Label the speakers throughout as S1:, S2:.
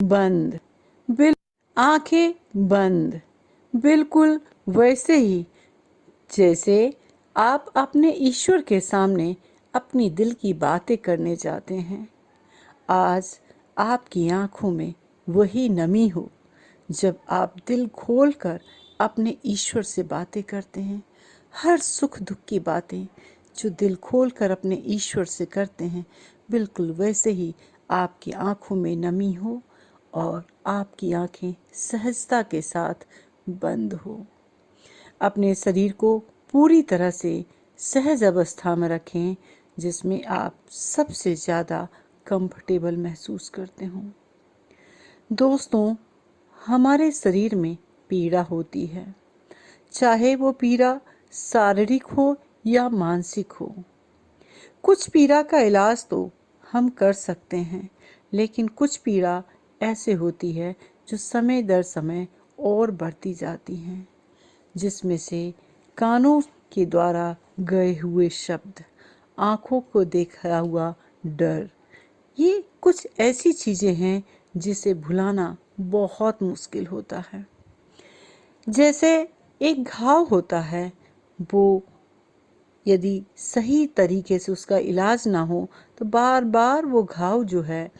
S1: बंद, बिल आंखें बंद, बिल्कुल वैसे ही जैसे आप अपने ईश्वर के सामने अपनी दिल की बातें करने जाते हैं। आज आपकी आंखों में वही नमी हो जब आप दिल खोलकर अपने ईश्वर से बातें करते हैं। हर सुख दुख की बातें जो दिल खोलकर अपने ईश्वर से करते हैं, बिल्कुल वैसे ही आपकी आंखों में नमी हो और आपकी आंखें सहजता के साथ बंद हो। अपने शरीर को पूरी तरह से सहज अवस्था में रखें, जिसमें आप सबसे ज़्यादा कंफर्टेबल महसूस करते हों। दोस्तों, हमारे शरीर में पीड़ा होती है, चाहे वो पीड़ा शारीरिक हो या मानसिक हो। कुछ पीड़ा का इलाज तो हम कर सकते हैं, लेकिन कुछ पीड़ा ऐसे होती है जो समय दर समय और बढ़ती जाती हैं, जिसमें से कानों के द्वारा गए हुए शब्द, आँखों को देखा हुआ डर, ये कुछ ऐसी चीज़ें हैं जिसे भुलाना बहुत मुश्किल होता है। जैसे एक घाव होता है, वो यदि सही तरीके से उसका इलाज ना हो तो बार बार वो घाव जो है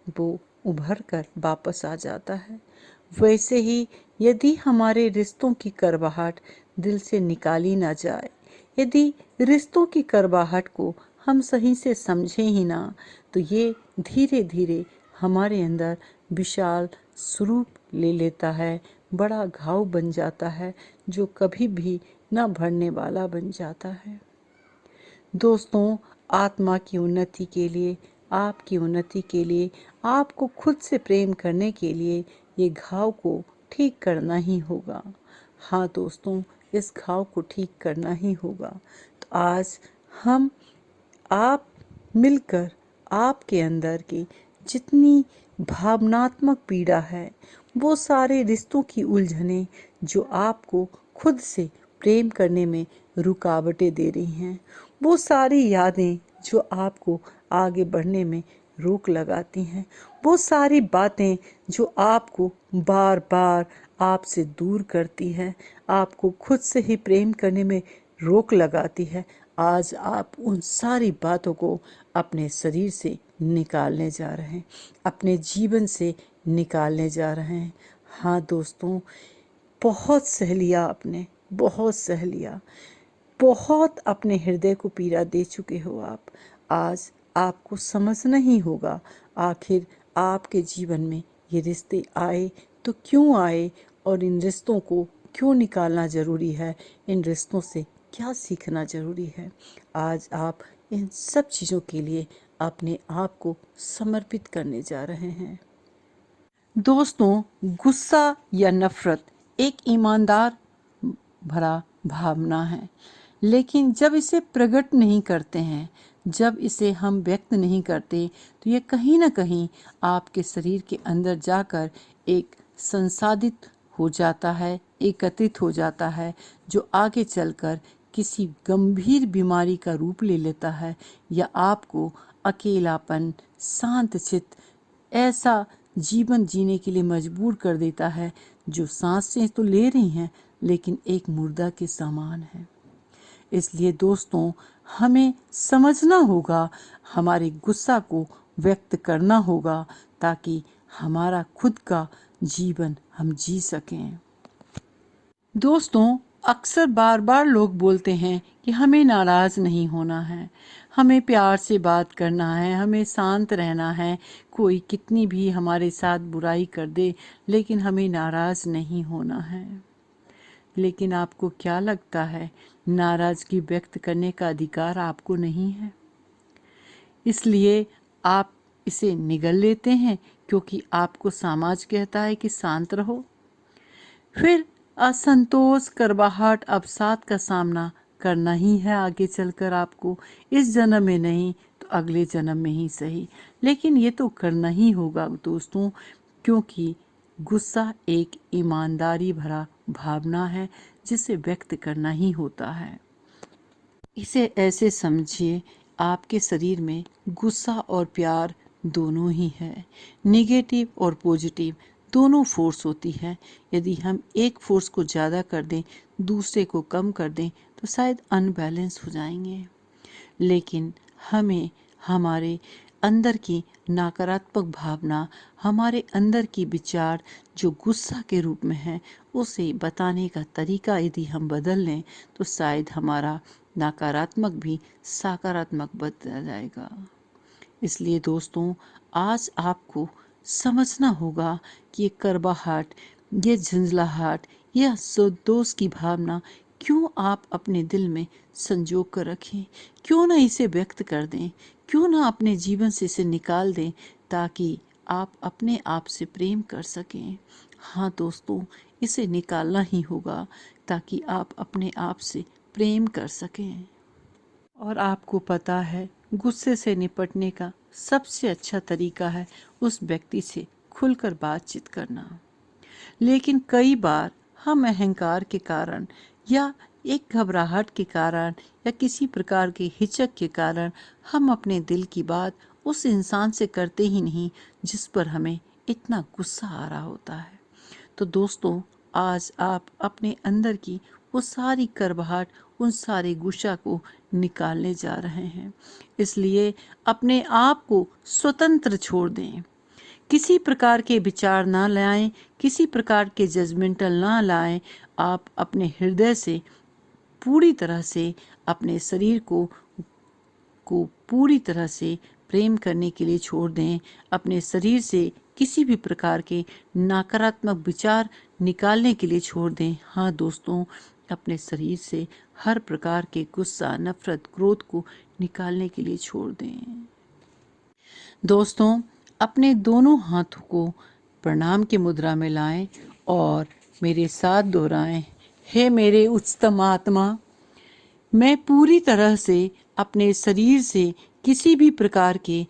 S1: वो उभर कर वापस आ जाता है। वैसे ही यदि हमारे रिश्तों की करवाहट दिल से निकाली ना जाए, यदि रिश्तों की करवाहट को हम सही से समझें ही ना, तो ये धीरे धीरे हमारे अंदर विशाल स्वरूप ले लेता है, बड़ा घाव बन जाता है जो कभी भी न भरने वाला बन जाता है। दोस्तों, आत्मा की उन्नति के लिए, आपकी उन्नति के लिए, आपको खुद से प्रेम करने के लिए ये घाव को ठीक करना ही होगा। हाँ दोस्तों, इस घाव को ठीक करना ही होगा। तो आज हम आप मिलकर आपके अंदर की जितनी भावनात्मक पीड़ा है, वो सारे रिश्तों की उलझनें जो आपको खुद से प्रेम करने में रुकावटें दे रही हैं, वो सारी यादें जो आपको आगे बढ़ने में रोक लगाती हैं, वो सारी बातें जो आपको बार बार आपसे दूर करती हैं, आपको खुद से ही प्रेम करने में रोक लगाती है, आज आप उन सारी बातों को अपने शरीर से निकालने जा रहे हैं, अपने जीवन से निकालने जा रहे हैं। हाँ दोस्तों, बहुत सह लिया आपने, बहुत सह लिया, बहुत अपने हृदय को पीड़ा दे चुके हो आप। आज आपको समझना ही होगा आखिर आपके जीवन में ये रिश्ते आए तो क्यों आए और इन रिश्तों को क्यों निकालना ज़रूरी है, इन रिश्तों से क्या सीखना ज़रूरी है। आज आप इन सब चीज़ों के लिए अपने आप को समर्पित करने जा रहे हैं। दोस्तों, गुस्सा या नफ़रत एक ईमानदार भरा भावना है, लेकिन जब इसे प्रकट नहीं करते हैं, जब इसे हम व्यक्त नहीं करते, तो ये कहीं ना कहीं आपके शरीर के अंदर जाकर एक संसाधित हो जाता है, एकत्रित हो जाता है, जो आगे चलकर किसी गंभीर बीमारी का रूप ले लेता है या आपको अकेलापन, शांत चित्त, ऐसा जीवन जीने के लिए मजबूर कर देता है जो सांसें तो ले रही हैं लेकिन एक मुर्दा के समान है। इसलिए दोस्तों, हमें समझना होगा, हमारे गुस्सा को व्यक्त करना होगा ताकि हमारा खुद का जीवन हम जी सकें। दोस्तों, अक्सर बार बार लोग बोलते हैं कि हमें नाराज़ नहीं होना है, हमें प्यार से बात करना है, हमें शांत रहना है, कोई कितनी भी हमारे साथ बुराई कर दे लेकिन हमें नाराज़ नहीं होना है। लेकिन आपको क्या लगता है, नाराज़गी व्यक्त करने का अधिकार आपको नहीं है? इसलिए आप इसे निगल लेते हैं क्योंकि आपको समाज कहता है कि शांत रहो। फिर असंतोष, करवाहट, अवसाद का सामना करना ही है आगे चलकर आपको, इस जन्म में नहीं तो अगले जन्म में ही सही, लेकिन ये तो करना ही होगा दोस्तों, क्योंकि गुस्सा एक ईमानदारी भरा भावना है जिसे व्यक्त करना ही होता है। इसे ऐसे समझिए, आपके शरीर में गुस्सा और प्यार दोनों ही है। निगेटिव और पॉजिटिव दोनों फोर्स होती है। यदि हम एक फोर्स को ज़्यादा कर दें, दूसरे को कम कर दें, तो शायद अनबैलेंस हो जाएंगे। लेकिन हमें हमारे अंदर की नकारात्मक भावना, हमारे अंदर की विचार जो गुस्सा के रूप में है, उसे बताने का तरीका यदि हम बदल लें, तो शायद हमारा नकारात्मक भी सकारात्मक बदल जाएगा। इसलिए दोस्तों, आज आपको समझना होगा कि ये कड़वाहट, ये झंझलाहट, यह दोष की भावना क्यों आप अपने दिल में संजो कर रखें। क्यों ना इसे व्यक्त कर दें, क्यों ना अपने जीवन से इसे निकाल दें, ताकि आप अपने आप से प्रेम कर सकें। हाँ दोस्तों, इसे निकालना ही होगा ताकि आप अपने आप से प्रेम कर सकें। और आपको पता है, गुस्से से निपटने का सबसे अच्छा तरीका है उस व्यक्ति से खुलकर बातचीत करना। लेकिन कई बार हम अहंकार के कारण या एक घबराहट के कारण या किसी प्रकार के हिचक के कारण हम अपने दिल की बात उस इंसान से करते ही नहीं जिस पर हमें इतना गुस्सा आ रहा होता है। तो दोस्तों, आज आप अपने अंदर की वो सारी कड़वाहट, उन सारे गुस्सा को निकालने जा रहे हैं। इसलिए अपने आप को स्वतंत्र छोड़ दें। किसी प्रकार के विचार ना लाएं, किसी प्रकार के जजमेंटल ना लाएं। आप अपने हृदय से पूरी तरह से अपने शरीर को पूरी तरह से प्रेम करने के लिए छोड़ दें। अपने शरीर से किसी भी प्रकार के नकारात्मक विचार निकालने के लिए छोड़ दें। हाँ दोस्तों, अपने शरीर से हर प्रकार के गुस्सा, नफरत, क्रोध को निकालने के लिए छोड़ दें। दोस्तों, अपने दोनों हाथों को प्रणाम की मुद्रा में लाएं और मेरे साथ दोहराएं। हे मेरे उच्चतम आत्मा, मैं पूरी तरह से अपने शरीर से किसी भी प्रकार के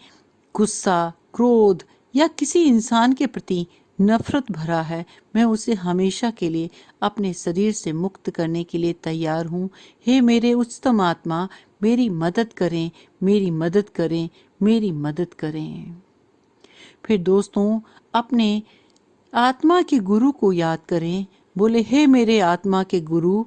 S1: गुस्सा, क्रोध या किसी इंसान के प्रति नफरत भरा है, मैं उसे हमेशा के लिए अपने शरीर से मुक्त करने के लिए तैयार हूँ। हे मेरे उच्चतम आत्मा, मेरी मदद करें, मेरी मदद करें, मेरी मदद करें। फिर दोस्तों, अपने आत्मा के गुरु को याद करें। बोले, हे मेरे आत्मा के गुरु,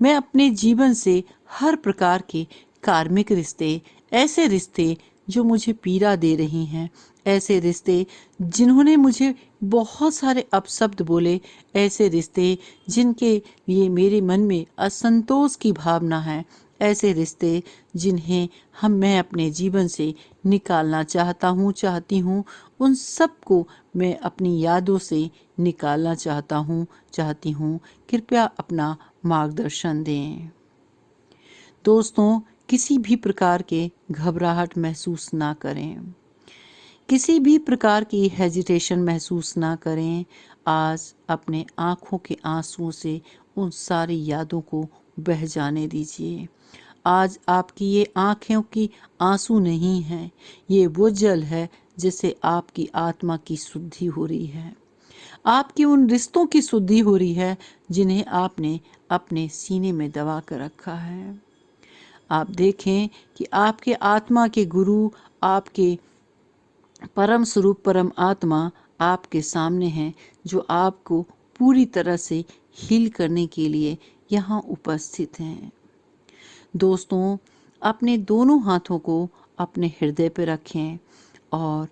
S1: मैं अपने जीवन से हर प्रकार के कार्मिक रिश्ते, ऐसे रिश्ते जो मुझे पीड़ा दे रही हैं, ऐसे रिश्ते जिन्होंने मुझे बहुत सारे अपशब्द बोले, ऐसे रिश्ते जिनके लिए मेरे मन में असंतोष की भावना है, ऐसे रिश्ते जिन्हें मैं अपने जीवन से निकालना चाहती हूँ, उन सब को मैं अपनी यादों से निकालना चाहती हूँ। कृपया अपना मार्गदर्शन दें। दोस्तों, किसी भी प्रकार के घबराहट महसूस ना करें, किसी भी प्रकार की हेजिटेशन महसूस ना करें। आज अपने आँखों के आंसुओं से उन सारी यादों को बह जाने दीजिए। आज आपकी ये आँखों की आंसू नहीं है, ये वो जल है जिससे आपकी आत्मा की शुद्धि हो रही है। आपकी उन रिश्तों की शुद्धि हो रही है जिन्हें आपने अपने सीने में दबा कर रखा है। आप देखें कि आपके आत्मा के गुरु, आपके परम स्वरूप, परम आत्मा आपके सामने हैं, जो आपको पूरी तरह से हील करने के लिए यहाँ उपस्थित हैं। दोस्तों, अपने दोनों हाथों को अपने हृदय पर रखें और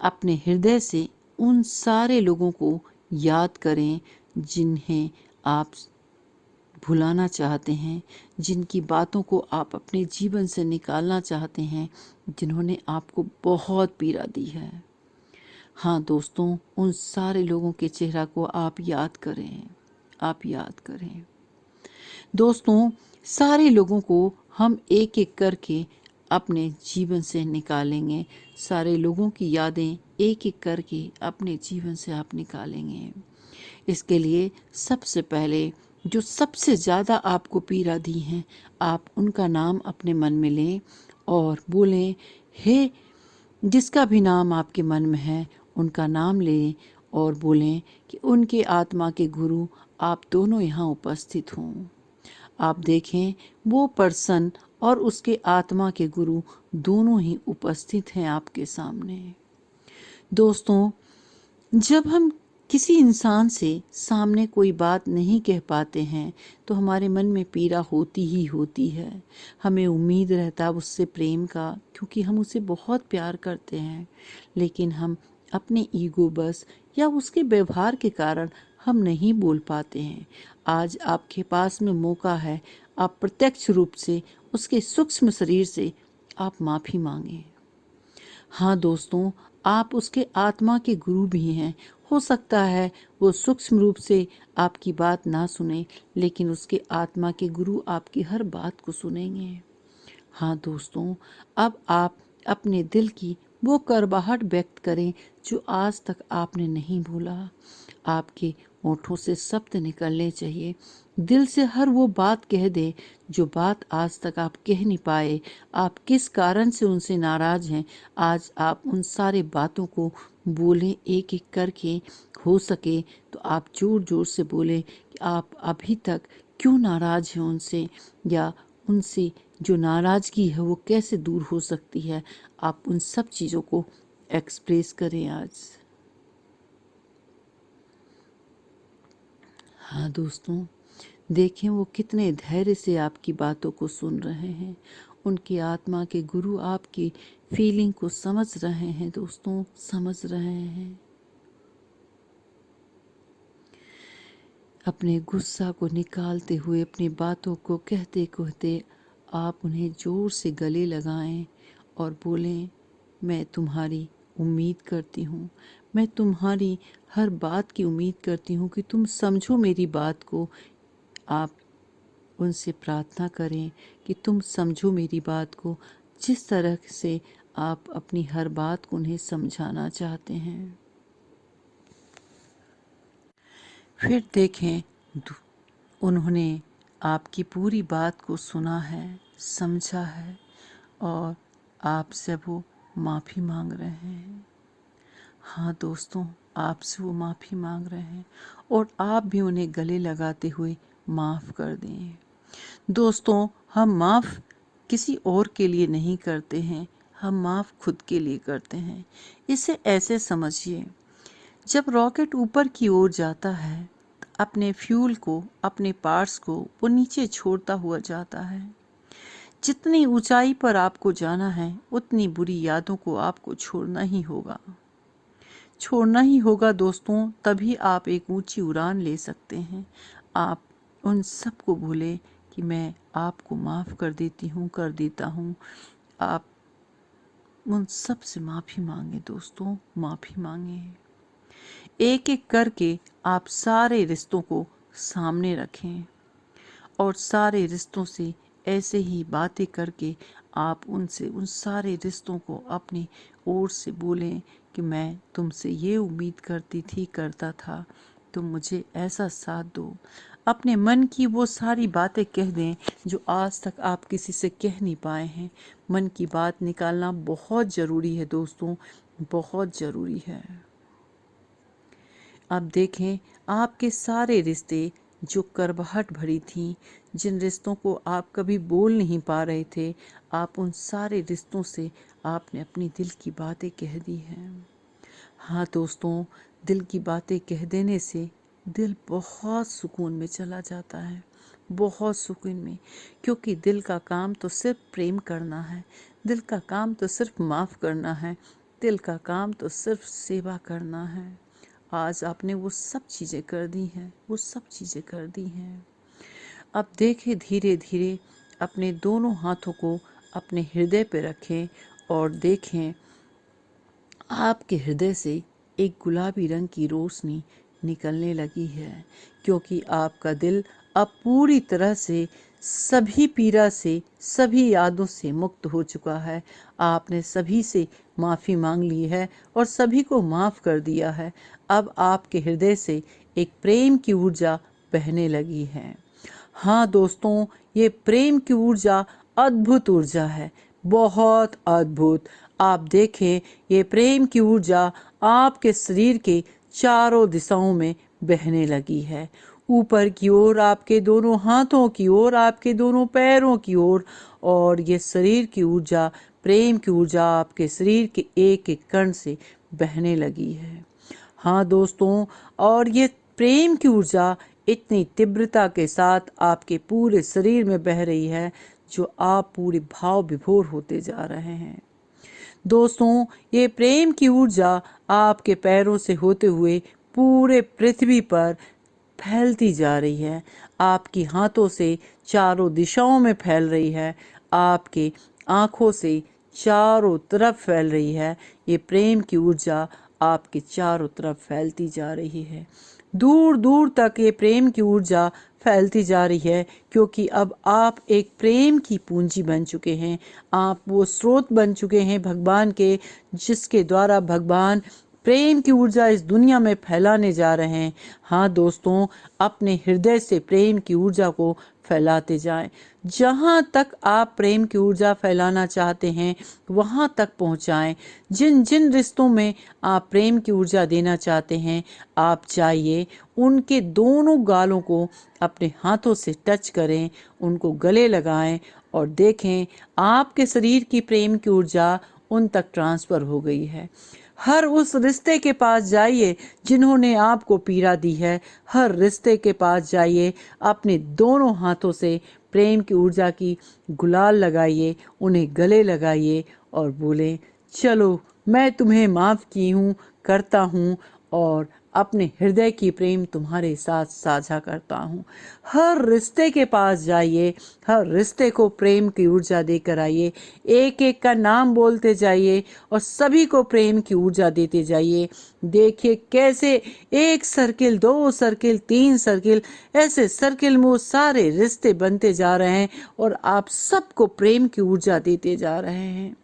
S1: अपने हृदय से उन सारे लोगों को याद करें जिन्हें आप भुलाना चाहते हैं, जिनकी बातों को आप अपने जीवन से निकालना चाहते हैं, जिन्होंने आपको बहुत पीड़ा दी है। हाँ दोस्तों, उन सारे लोगों के चेहरा को आप याद करें, आप याद करें। दोस्तों, सारे लोगों को हम एक एक करके अपने जीवन से निकालेंगे। सारे लोगों की यादें एक एक करके अपने जीवन से आप निकालेंगे। इसके लिए सबसे पहले जो सबसे ज़्यादा आपको पीड़ा दी हैं, आप उनका नाम अपने मन में लें और बोलें, हे, जिसका भी नाम आपके मन में है उनका नाम लें और बोलें कि उनके आत्मा के गुरु आप दोनों यहाँ उपस्थित हों। आप देखें, वो पर्सन और उसके आत्मा के गुरु दोनों ही उपस्थित हैं आपके सामने। दोस्तों, जब हम किसी इंसान से सामने कोई बात नहीं कह पाते हैं तो हमारे मन में पीड़ा होती ही होती है। हमें उम्मीद रहता है उससे प्रेम का, क्योंकि हम उसे बहुत प्यार करते हैं, लेकिन हम अपने ईगो बस या उसके व्यवहार के कारण हम नहीं बोल पाते हैं। आज आपके पास में मौका है, आप प्रत्यक्ष रूप से उसके सूक्ष्म शरीर से आप माफ़ी मांगें। हाँ दोस्तों, आप उसके आत्मा के गुरु भी हैं। हो सकता है वो सूक्ष्म रूप से आपकी बात ना सुने, लेकिन उसके आत्मा के गुरु आपकी हर बात को सुनेंगे। हाँ दोस्तों, अब आप अपने दिल की वो करवाहट व्यक्त करें जो आज तक आपने नहीं बोला। आपके होठों से शब्द निकलने चाहिए। दिल से हर वो बात कह दे जो बात आज तक आप कह नहीं पाए। आप किस कारण से उनसे नाराज हैं, आज आप उन सारे बातों को बोलें एक एक करके। हो सके तो आप जोर जोर से बोलें कि आप अभी तक क्यों नाराज हैं उनसे, या उनसे जो नाराजगी है वो कैसे दूर हो सकती है। आप उन सब चीज़ों को एक्सप्रेस करें आज। हाँ दोस्तों, देखें वो कितने धैर्य से आपकी बातों को सुन रहे हैं। उनकी आत्मा के गुरु आपकी फीलिंग को समझ रहे हैं दोस्तों, समझ रहे हैं। अपने गुस्सा को निकालते हुए, अपनी बातों को कहते कहते आप उन्हें जोर से गले लगाएं और बोलें, मैं तुम्हारी उम्मीद करती हूँ, मैं तुम्हारी हर बात की उम्मीद करती हूँ कि तुम समझो मेरी बात को। आप उनसे प्रार्थना करें कि तुम समझो मेरी बात को, जिस तरह से आप अपनी हर बात को उन्हें समझाना चाहते हैं। फिर देखें उन्होंने आपकी पूरी बात को सुना है, समझा है, और आपसे वो माफ़ी मांग रहे हैं। हाँ दोस्तों, आपसे वो माफ़ी मांग रहे हैं और आप भी उन्हें गले लगाते हुए माफ़ कर दें। दोस्तों, हम माफ़ किसी और के लिए नहीं करते हैं, हम माफ़ खुद के लिए करते हैं। इसे ऐसे समझिए, जब रॉकेट ऊपर की ओर जाता है, अपने फ्यूल को, अपने पार्ट्स को वो नीचे छोड़ता हुआ जाता है। जितनी ऊंचाई पर आपको जाना है, उतनी बुरी यादों को आपको छोड़ना ही होगा। छोड़ना ही होगा दोस्तों, तभी आप एक ऊंची उड़ान ले सकते हैं। आप उन सब को भूलें कि मैं आपको माफ़ कर देती हूँ, कर देता हूँ। आप उन सब से माफ़ी मांगे दोस्तों, माफ़ी मांगे। एक एक करके आप सारे रिश्तों को सामने रखें और सारे रिश्तों से ऐसे ही बातें करके आप उनसे उन सारे रिश्तों को अपनी ओर से बोलें कि मैं तुमसे ये उम्मीद करती थी, करता था, तुम मुझे ऐसा साथ दो। अपने मन की वो सारी बातें कह दें जो आज तक आप किसी से कह नहीं पाए हैं। मन की बात निकालना बहुत ज़रूरी है दोस्तों, बहुत ज़रूरी है। अब देखें आपके सारे रिश्ते जो करवाहट भरी थी, जिन रिश्तों को आप कभी बोल नहीं पा रहे थे, आप उन सारे रिश्तों से आपने अपनी दिल की बातें कह दी हैं। हाँ दोस्तों, दिल की बातें कह देने से दिल बहुत सुकून में चला जाता है, बहुत सुकून में। क्योंकि दिल का काम तो सिर्फ प्रेम करना है, दिल का काम तो सिर्फ माफ़ करना है, दिल का काम तो सिर्फ सेवा करना है। आज आपने वो सब चीज़ें कर दी हैं, वो सब चीज़ें कर दी हैं। अब देखें, धीरे धीरे अपने दोनों हाथों को अपने हृदय पे रखें और देखें आपके हृदय से एक गुलाबी रंग की रोशनी निकलने लगी है, क्योंकि आपका दिल अब पूरी तरह से सभी पीड़ा से, सभी यादों से मुक्त हो चुका है। आपने सभी से माफ़ी मांग ली है और सभी को माफ़ कर दिया है। अब आपके हृदय से एक प्रेम की ऊर्जा बहने लगी है। हाँ दोस्तों, ये प्रेम की ऊर्जा अद्भुत ऊर्जा है, बहुत अद्भुत। आप देखें, ये प्रेम की ऊर्जा आपके शरीर के चारों दिशाओं में बहने लगी है। ऊपर की ओर, आपके दोनों हाथों की ओर, आपके दोनों पैरों की ओर, और ये शरीर की ऊर्जा, प्रेम की ऊर्जा आपके शरीर के एक एक कण से बहने लगी है। हाँ दोस्तों, और ये प्रेम की ऊर्जा इतनी तीव्रता के साथ आपके पूरे शरीर में बह रही है जो आप पूरे भाव विभोर होते जा रहे हैं। दोस्तों, ये प्रेम की ऊर्जा आपके पैरों से होते हुए पूरे पृथ्वी पर फैलती जा रही है, आपकी हाथों से चारों दिशाओं में फैल रही है, आपके आंखों से चारों तरफ फैल रही है। ये प्रेम की ऊर्जा आपके चारों तरफ फैलती जा रही है। दूर दूर तक ये प्रेम की ऊर्जा फैलती जा रही है, क्योंकि अब आप एक प्रेम की पूंजी बन चुके हैं। आप वो स्रोत बन चुके हैं भगवान के, जिसके द्वारा भगवान प्रेम की ऊर्जा इस दुनिया में फैलाने जा रहे हैं। हाँ दोस्तों, अपने हृदय से प्रेम की ऊर्जा को फैलाते जाएं। जहाँ तक आप प्रेम की ऊर्जा फैलाना चाहते हैं वहाँ तक पहुँचाएं। जिन जिन रिश्तों में आप प्रेम की ऊर्जा देना चाहते हैं, आप जाइए, उनके दोनों गालों को अपने हाथों से टच करें, उनको गले लगाएं और देखें आपके शरीर की प्रेम की ऊर्जा उन तक ट्रांसफ़र हो गई है। हर उस रिश्ते के पास जाइए जिन्होंने आपको पीड़ा दी है, हर रिश्ते के पास जाइए, अपने दोनों हाथों से प्रेम की ऊर्जा की गुलाल लगाइए, उन्हें गले लगाइए और बोलें, चलो मैं तुम्हें माफ़ की हूँ, करता हूँ और अपने हृदय की प्रेम तुम्हारे साथ साझा करता हूँ। हर रिश्ते के पास जाइए, हर रिश्ते को प्रेम की ऊर्जा देकर आइए, एक एक का नाम बोलते जाइए और सभी को प्रेम की ऊर्जा देते जाइए। देखिए कैसे एक सर्किल, 2 सर्किल, 3 सर्किल, ऐसे सर्किल में वो सारे रिश्ते बनते जा रहे हैं और आप सबको प्रेम की ऊर्जा देते जा रहे हैं।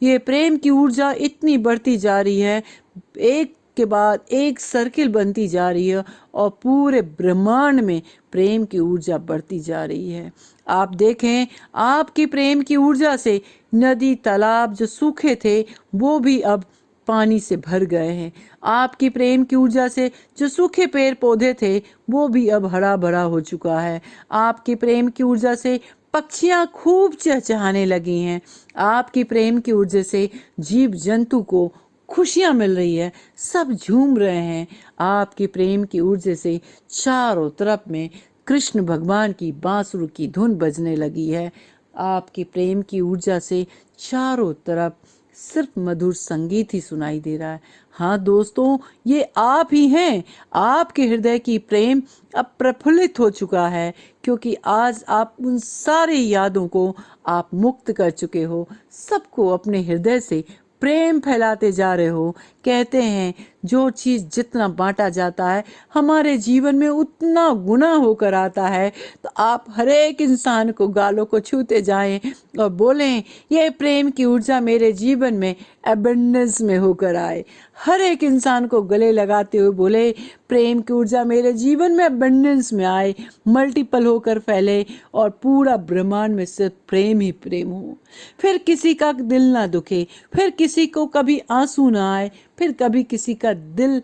S1: ये प्रेम की ऊर्जा इतनी बढ़ती जा रही है, एक के बाद एक सर्किल बनती जा रही है और पूरे ब्रह्मांड में प्रेम की ऊर्जा बढ़ती जा रही है। आप देखें, आपकी प्रेम की ऊर्जा से नदी तालाब जो सूखे थे वो भी अब पानी से भर गए हैं। आपकी प्रेम की ऊर्जा से जो सूखे पेड़ पौधे थे वो भी अब हरा भरा हो चुका है। आपकी प्रेम की ऊर्जा से पक्षियां खूब चहचहाने लगी हैं। आपकी प्रेम की ऊर्जा से जीव जंतु को खुशियां मिल रही है, सब झूम रहे हैं। आपकी प्रेम की ऊर्जा से चारों तरफ में कृष्ण भगवान की बांसुरी की धुन बजने लगी है। आपकी प्रेम की ऊर्जा से चारों तरफ सिर्फ मधुर संगीत ही सुनाई दे रहा है। हाँ दोस्तों, ये आप ही हैं। आपके हृदय की प्रेम अब प्रफुल्लित हो चुका है, क्योंकि आज आप उन सारी यादों को आप मुक्त कर चुके हो, सबको अपने हृदय से प्रेम फैलाते जा रहे हो। कहते हैं जो चीज़ जितना बांटा जाता है हमारे जीवन में उतना गुना होकर आता है। तो आप हर एक इंसान को गालों को छूते जाएं और बोलें, ये प्रेम की ऊर्जा मेरे जीवन में एबंडेंस में होकर आए। हर एक इंसान को गले लगाते हुए बोले, प्रेम की ऊर्जा मेरे जीवन में एबंडेंस में आए, मल्टीपल होकर फैले और पूरा ब्रह्मांड में सिर्फ प्रेम ही प्रेम हो। फिर किसी का दिल ना दुखे, फिर किसी को कभी आंसू ना आए, फिर कभी किसी का दिल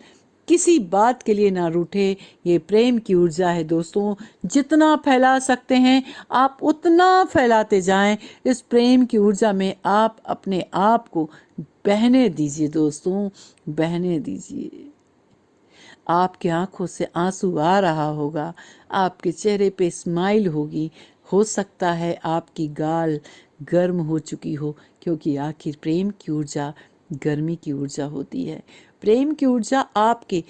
S1: किसी बात के लिए ना रूठे। ये प्रेम की ऊर्जा है दोस्तों, जितना फैला सकते हैं आप उतना फैलाते जाएं। इस प्रेम की ऊर्जा में आप अपने आप को बहने दीजिए दोस्तों, बहने दीजिए। आपकी आंखों से आंसू आ रहा होगा, आपके चेहरे पे स्माइल होगी, हो सकता है आपकी गाल गर्म हो चुकी हो, क्योंकि आखिर प्रेम की ऊर्जा गर्मी की ऊर्जा होती है। प्रेम की ऊर्जा आपके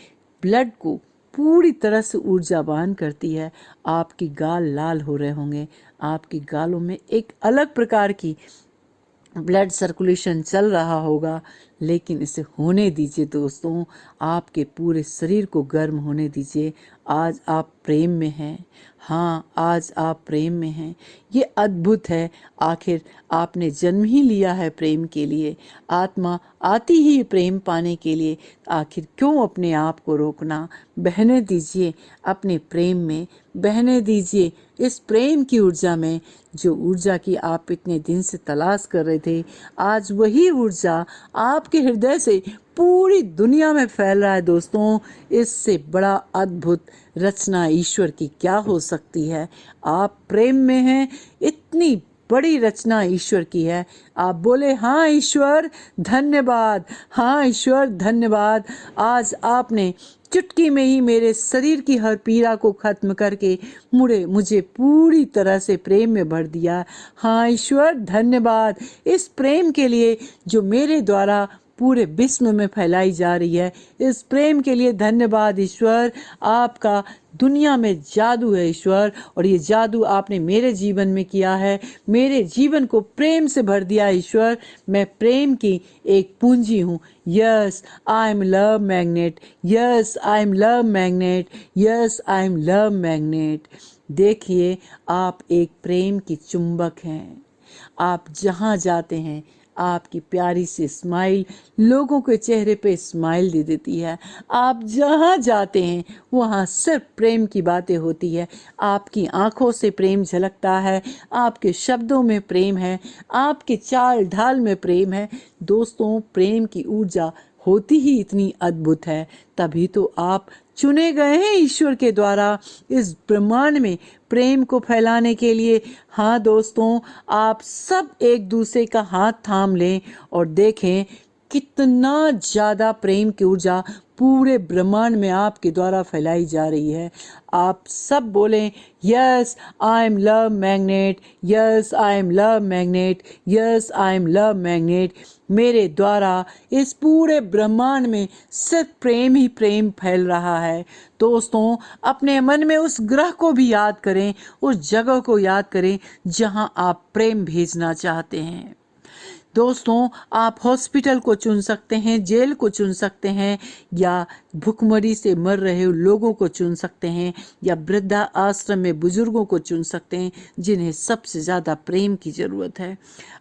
S1: ब्लड को पूरी तरह से ऊर्जावान करती है। आपकी गाल लाल हो रहे होंगे, आपकी गालों में एक अलग प्रकार की ब्लड सर्कुलेशन चल रहा होगा, लेकिन इसे होने दीजिए दोस्तों। आपके पूरे शरीर को गर्म होने दीजिए। आज आप प्रेम में हैं। हाँ, आज आप प्रेम में हैं। ये अद्भुत है। आखिर आपने जन्म ही लिया है प्रेम के लिए। आत्मा आती ही प्रेम पाने के लिए। आखिर क्यों अपने आप को रोकना। बहने दीजिए अपने प्रेम में, बहने दीजिए इस प्रेम की ऊर्जा में, जो ऊर्जा की आप इतने दिन से तलाश कर रहे थे। आज वही ऊर्जा आपके हृदय से पूरी दुनिया में फैल रहा है दोस्तों। इससे बड़ा अद्भुत रचना ईश्वर की क्या हो सकती है। आप प्रेम में हैं, इतनी बड़ी रचना ईश्वर की है। आप बोले हाँ ईश्वर धन्यवाद, हाँ ईश्वर धन्यवाद। आज आपने चुटकी में ही मेरे शरीर की हर पीड़ा को खत्म करके मुझे पूरी तरह से प्रेम में भर दिया। हाँ ईश्वर धन्यवाद इस प्रेम के लिए जो मेरे द्वारा पूरे विश्व में फैलाई जा रही है। इस प्रेम के लिए धन्यवाद ईश्वर। आपका दुनिया में जादू है ईश्वर, और ये जादू आपने मेरे जीवन में किया है। मेरे जीवन को प्रेम से भर दिया ईश्वर। मैं प्रेम की एक पूंजी हूँ। Yes I am love magnet, yes I am love magnet, yes I am love magnet. देखिए आप एक प्रेम की चुंबक हैं। आप जहाँ जाते हैं आपकी प्यारी सी स्माइल लोगों के चेहरे पे स्माइल दे देती है। आप जहाँ जाते हैं वहाँ सिर्फ प्रेम की बातें होती है। आपकी आंखों से प्रेम झलकता है, आपके शब्दों में प्रेम है, आपके चाल ढाल में प्रेम है। दोस्तों प्रेम की ऊर्जा होती ही इतनी अद्भुत है, तभी तो आप चुने गए हैं ईश्वर के द्वारा इस ब्रह्मांड में प्रेम को फैलाने के लिए। हाँ दोस्तों, आप सब एक दूसरे का हाथ थाम लें और देखें कितना ज़्यादा प्रेम की ऊर्जा पूरे ब्रह्मांड में आपके द्वारा फैलाई जा रही है। आप सब बोलें yes I am love magnet, yes I am love magnet, yes I am love magnet. मेरे द्वारा इस पूरे ब्रह्मांड में सिर्फ प्रेम ही प्रेम फैल रहा है। दोस्तों अपने मन में उस ग्रह को भी याद करें, उस जगह को याद करें जहां आप प्रेम भेजना चाहते हैं। दोस्तों आप हॉस्पिटल को चुन सकते हैं, जेल को चुन सकते हैं, या भूखमरी से मर रहे लोगों को चुन सकते हैं, या वृद्धा आश्रम में बुजुर्गों को चुन सकते हैं जिन्हें सबसे ज़्यादा प्रेम की ज़रूरत है।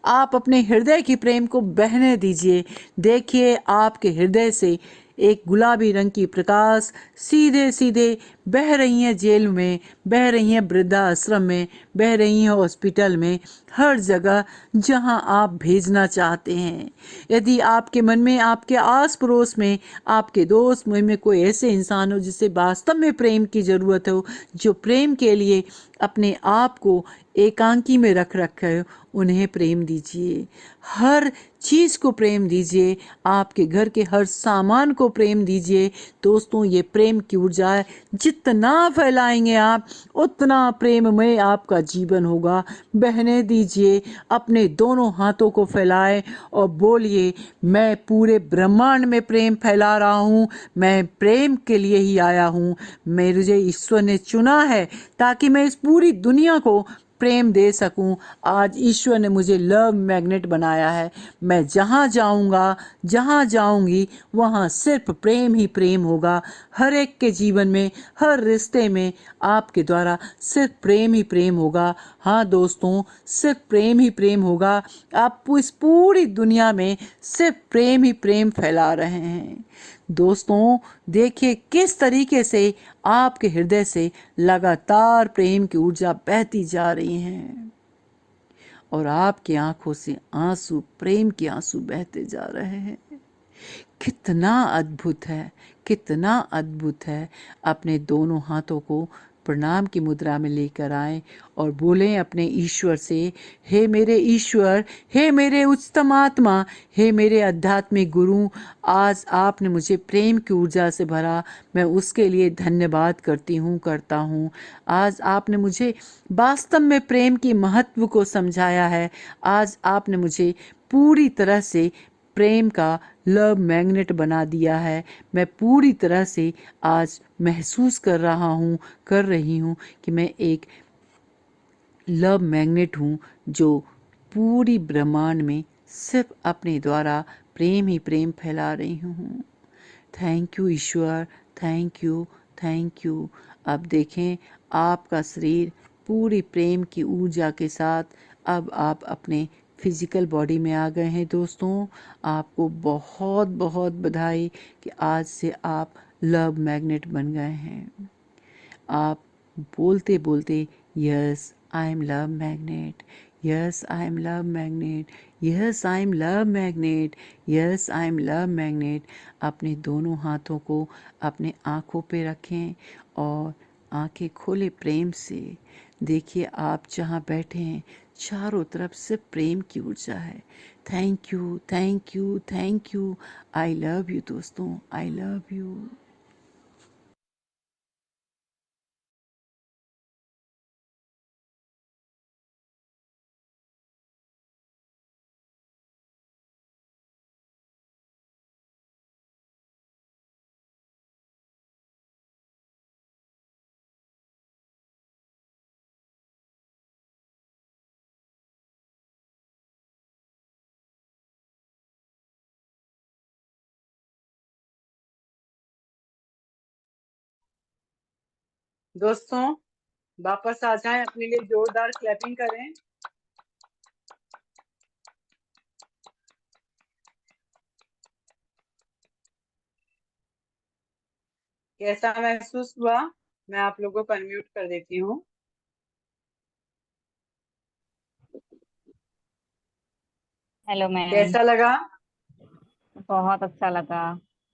S1: आप अपने हृदय की प्रेम को बहने दीजिए। देखिए आपके हृदय से एक गुलाबी रंग की प्रकाश सीधे सीधे बह रही हैं जेल में, बह रही हैं वृद्धाश्रम में, बह रही हैं हॉस्पिटल में, हर जगह जहां आप भेजना चाहते हैं। यदि आपके मन में, आपके आस पड़ोस में, आपके दोस्त में कोई ऐसे इंसान हो जिसे वास्तव में प्रेम की ज़रूरत हो, जो प्रेम के लिए अपने आप को एकांकी में रख रखे हो, उन्हें प्रेम दीजिए। हर चीज़ को प्रेम दीजिए, आपके घर के हर सामान को प्रेम दीजिए। दोस्तों ये प्रेम की ऊर्जा है, जितना फैलाएंगे आप उतना प्रेममय आपका जीवन होगा। बहने दीजिए, अपने दोनों हाथों को फैलाएं और बोलिए मैं पूरे ब्रह्मांड में प्रेम फैला रहा हूँ, मैं प्रेम के लिए ही आया हूँ। मुझे ईश्वर ने चुना है ताकि मैं इस पूरी दुनिया को प्रेम दे सकूं। आज ईश्वर ने मुझे लव मैग्नेट बनाया है। मैं जहाँ जाऊँगा, जहाँ जाऊँगी वहाँ सिर्फ प्रेम ही प्रेम होगा। हर एक के जीवन में, हर रिश्ते में आपके द्वारा सिर्फ प्रेम ही प्रेम होगा। हाँ दोस्तों, सिर्फ प्रेम ही प्रेम होगा। आप इस पूरी दुनिया में सिर्फ प्रेम ही प्रेम फैला रहे हैं। दोस्तों देखिए किस तरीके से आपके हृदय से लगातार प्रेम की ऊर्जा बहती जा रही है, और आपकी आंखों से आंसू, प्रेम के आंसू बहते जा रहे हैं। कितना अद्भुत है, कितना अद्भुत है। अपने दोनों हाथों को प्रणाम की मुद्रा में लेकर आएं और बोलें अपने ईश्वर से, हे मेरे ईश्वर, हे मेरे उच्चतम आत्मा, हे मेरे आध्यात्मिक गुरु, आज आपने मुझे प्रेम की ऊर्जा से भरा, मैं उसके लिए धन्यवाद करता हूँ। आज आपने मुझे वास्तव में प्रेम की महत्व को समझाया है। आज आपने मुझे पूरी तरह से प्रेम का लव मैग्नेट बना दिया है। मैं पूरी तरह से आज महसूस कर रही हूँ कि मैं एक लव मैग्नेट हूँ जो पूरी ब्रह्मांड में सिर्फ अपने द्वारा प्रेम ही प्रेम फैला रही हूँ। Thank you Ishwar, thank you, thank you. अब देखें आपका शरीर पूरी प्रेम की ऊर्जा के साथ अब आप अपने फिजिकल बॉडी में आ गए हैं। दोस्तों आपको बहुत बहुत बधाई कि आज से आप लव मैग्नेट बन गए हैं। आप बोलते बोलते yes I am love magnet, yes I am love magnet, yes I am love magnet, yes I am love magnet. अपने दोनों हाथों को अपने आँखों पे रखें और आंखें खोले प्रेम से। देखिए आप जहाँ बैठे हैं चारों तरफ से प्रेम की ऊर्जा है। Thank you, thank you, thank you. I love you दोस्तों, आई लव यू।
S2: दोस्तों वापस आ जाएं, अपने लिए जोरदार क्लैपिंग करें। कैसा महसूस हुआ? मैं आप लोगों को अनम्यूट कर देती हूँ।
S3: Hello ma'am.
S2: कैसा लगा?
S3: बहुत अच्छा लगा।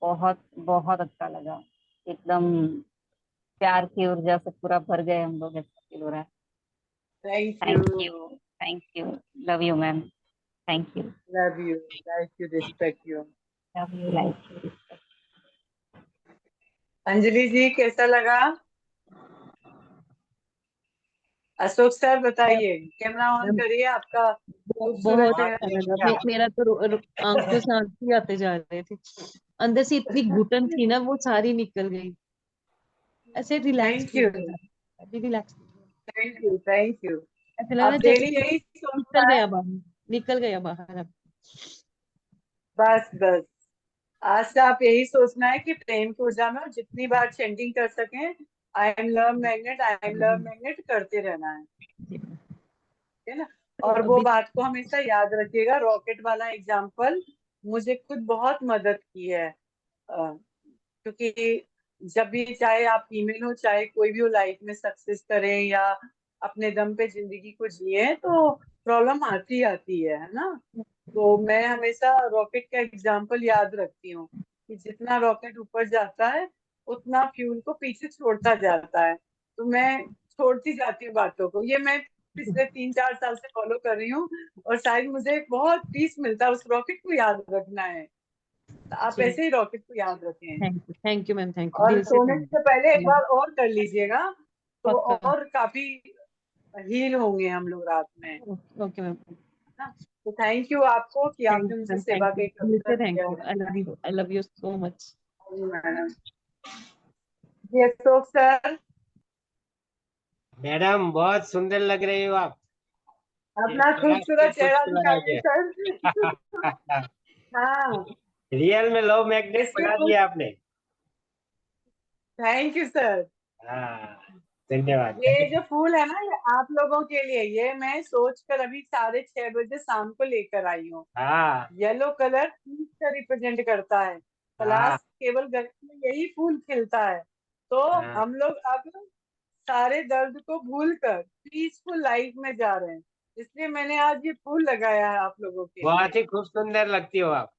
S3: बहुत बहुत अच्छा लगा। एकदम प्यार की ऊर्जा से पूरा भर गए हम लोग, ऐसा फील हो रहा है।
S2: Thank
S3: thank
S2: you,
S3: you. Thank you. Love you ma'am. Thank you.
S2: Love you, like you, respect you.
S3: Love you like.
S2: Anjali ji कैसा लगा? अशोक सर बताइए, कैमरा ऑन
S4: मैम,
S2: करिए, आपका खूबसूरत
S4: बहुत
S2: चेहरा
S4: अच्छा
S2: देख
S4: लगा।
S2: के आप।
S4: मेरा तो आंखों से आंसू ही आते जा रहे थे। अंदर से इतनी घुटन थी ना, वो सारी निकल गई। ऐसे रिलैक्स
S2: थैंक
S4: फील
S2: यू,
S4: हो रहा था, अभी relax.
S2: Thank you, thank you.
S4: ऐसे लग रहा
S2: अब
S4: है जैसे
S2: डेली
S4: कि
S2: यही
S4: निकल
S2: सोचना है।
S4: गया बाहर, निकल गया बाहर अब।
S2: बस बस, आज से आप यही सोचना है कि प्रेम की ऊर्जा में जितनी बार चेंटिंग कर सकें, I am love magnet, I am love magnet करते रहना है ना।
S4: तो
S2: और वो
S4: अभी
S2: बात को हमेशा याद रखिएगा। रॉकेट वाला एग्जाम्पल मुझे खुद बहुत मदद की है। क्योंकि जब भी, चाहे आप फीमेल हो चाहे कोई भी हो, लाइफ में सक्सेस करें या अपने दम पे जिंदगी को जिए, तो प्रॉब्लम आती आती है ना। तो मैं हमेशा रॉकेट का एग्जाम्पल याद रखती हूँ कि जितना रॉकेट ऊपर जाता है उतना फ्यूल को पीछे छोड़ता जाता है। तो मैं छोड़ती जाती हूँ बातों को। ये मैं पिछले 3-4 साल से फॉलो कर रही हूँ, और शायद मुझे बहुत पीस मिलता है। उस रॉकेट को याद रखना है, तो आप
S4: जी,
S2: ऐसे ही रॉकेट को याद रखें।
S4: Thank you ma'am, thank you
S2: और
S4: दिल से,
S2: सोने
S4: थैंक
S2: से पहले एक
S4: यू।
S2: बार और कर लीजिएगा, तो
S4: पक्का।
S2: और काफी हील होंगे हम लोग रात में,
S4: ओके मैम।
S2: है ना। तो थैंक यू आपको कि
S4: थैंक
S2: आपने
S4: यू
S2: उनसे
S4: मैम,
S2: सेवा
S4: थैंक
S2: का
S4: यू
S2: एक
S4: दिल
S2: अवसर
S4: से, थैंक
S2: दिया
S4: यू।
S2: है।
S4: I love you so much.
S2: Madam ji, Ashok sir
S5: madam बहुत सुंदर लग रही हो आप। ये
S2: अपना
S5: चेहरा से
S2: खूबसूरत
S5: कुछ
S2: चेहरा
S5: सुना
S2: दिखाइए
S5: गया।
S2: सर। हाँ,
S5: रियल में लव मैग्नेट
S2: ऐसे
S5: बना
S2: फूल।
S5: दिया आपने।
S2: Thank you sir.
S5: हाँ, धन्यवाद।
S2: ये जो फूल है ना, ये आप लोगों के लिए, ये मैं सोच कर अभी 6:30 बजे शाम को लेकर आई हूँ।
S5: हाँ
S2: येलो कलर पीस का रिप्रेजेंट करता है।
S5: हाँ
S2: पलाश केवल गर्मी में यही फूल खिलता है। तो
S5: हाँ,
S2: हम लोग अब सारे दर्द को भूल कर पीसफुल लाइफ में जा रहे हैं। इसलिए मैंने आज ये फूल लगाया है आप लोगों के
S5: बहुत
S2: लिए।
S5: ही खूब सुंदर लगती हो आप।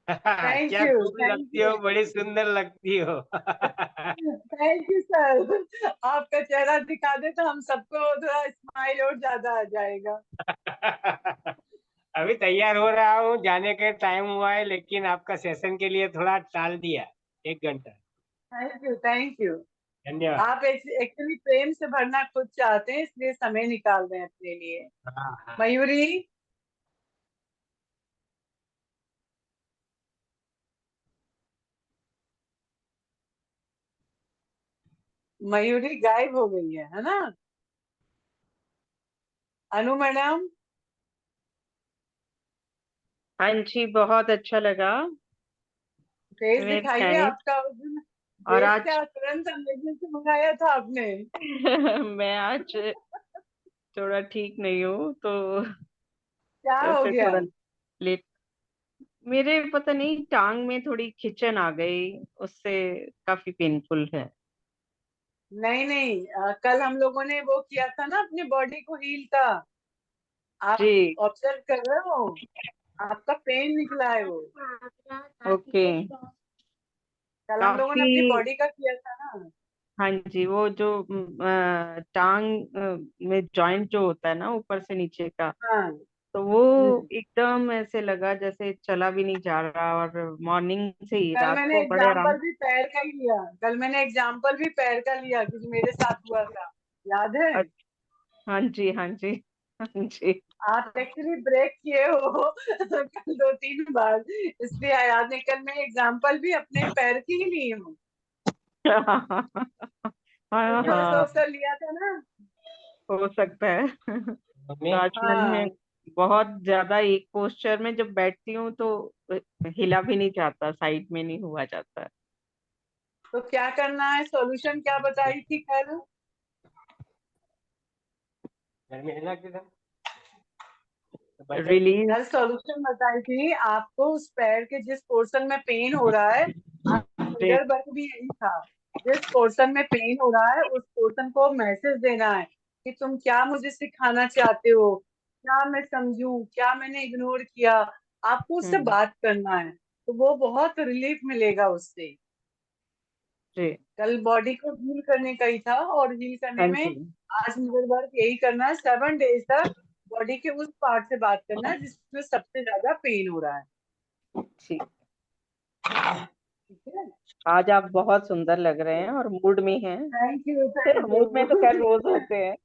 S2: थैंक
S5: क्या
S2: यू,
S5: खूब
S2: थैंक
S5: लगती
S2: यू,
S5: हो, बड़ी सुंदर लगती हो।
S2: Thank you sir. आपका चेहरा दिखा दे तो हम सबको थोड़ा स्माइल और ज्यादा आ जाएगा।
S5: अभी तैयार हो रहा हूँ, जाने के टाइम हुआ है, लेकिन आपका सेशन के लिए थोड़ा टाल दिया, 1 घंटा।
S2: Thank you, thank you.
S5: धन्यवाद।
S2: आप एक्चुअली प्रेम से भरना खुद चाहते हैं, इसलिए समय निकाल रहे हैं अपने लिए।
S5: हाँ हाँ।
S2: मयूरी, मयूरी गायब हो गई है ना। अनु मैडम,
S6: हाँ जी, बहुत अच्छा लगा।
S2: फेस
S6: वेरी
S2: दिखाइए
S6: नाइस।
S2: आपका। उस दिन
S6: और
S2: फेस
S6: आज
S2: क्या तुरंत अमेजन से मंगाया था आपने?
S6: मैं आज थोड़ा ठीक नहीं हूँ,
S2: क्या
S6: तो
S2: हो
S6: फिर
S2: गया?
S6: थोड़ा लेट। मेरे पता नहीं, टांग में थोड़ी खिंचन आ गई, उससे काफी पेनफुल है।
S2: नहीं नहीं, कल हम लोगों ने वो किया था ना, अपने बॉडी को हील का। आप
S6: जी।
S2: ऑब्जर्व कर रहे हो? आपका पेन निकला है वो।
S6: ओके।
S2: कल हम लोगों ने
S6: काफी
S2: अपनी बॉडी का किया था ना।
S6: हाँ जी, वो जो टांग में जॉइंट जो होता है ना ऊपर से नीचे का,
S2: हाँ।
S6: तो वो एकदम ऐसे लगा जैसे चला भी नहीं जा रहा, और मॉर्निंग से ही
S2: कल
S6: रात
S2: मैंने
S6: को बड़े आराम।
S2: एग्जाम्पल भी पैर का ही लिया, कल मैंने एग्जाम्पल भी पैर का लिया क्योंकि मेरे साथ हुआ था, याद है?
S6: हाँ जी, हाँ जी, हाँ जी।
S2: आप एक्चुअली ब्रेक किए हो कल 2-3 बार, इसलिए याद नहीं। कल मैं एग्जाम्पल भी अपने पैर की ही ली हूँ,
S6: हाँ
S2: क्योंकि उस
S6: हाँ,
S2: अवसर लिया था ना।
S6: हो सकता है।
S5: मम्मी,
S6: तो आज मैंने
S2: हाँ,
S6: बहुत ज्यादा एक पोस्चर में जब बैठती हूँ तो हिला भी नहीं जाता, साइड में नहीं हुआ जाता।
S2: तो क्या करना है, सॉल्यूशन क्या बताई थी कल?
S5: घर में हिला के था तो बच्चा
S6: रिलीज।
S2: कल सॉल्यूशन बताई थी आपको, उस पैर के जिस पोर्शन में पेन हो रहा है, मिरर वर्क भी यही था। जिस पोर्शन में पेन हो रहा है उस पोर्शन को मैसेज देना है कि तुम क्या मुझे सिखाना चाहते हो, क्या मैं समझूं, क्या मैंने इग्नोर किया। आपको उससे
S6: हम्म।
S2: बात करना है, तो वो बहुत रिलीफ मिलेगा उससे।
S6: जी।
S2: कल बॉडी को हील करने का ही था, और हील करने
S6: हाँ
S2: में
S6: जी।
S2: आज मिरर वर्क यही करना है, 7 डेज तक बॉडी के उस पार्ट से बात करना है जिसमें सबसे ज्यादा पेन हो रहा है।
S6: ठीक।
S2: ठीक है।
S6: आज आप बहुत सुंदर लग रहे हैं और मूड में हैं।
S2: थैंक यू, थैंक
S6: मूड में तो खैर
S2: यू।
S6: रोज होते हैं,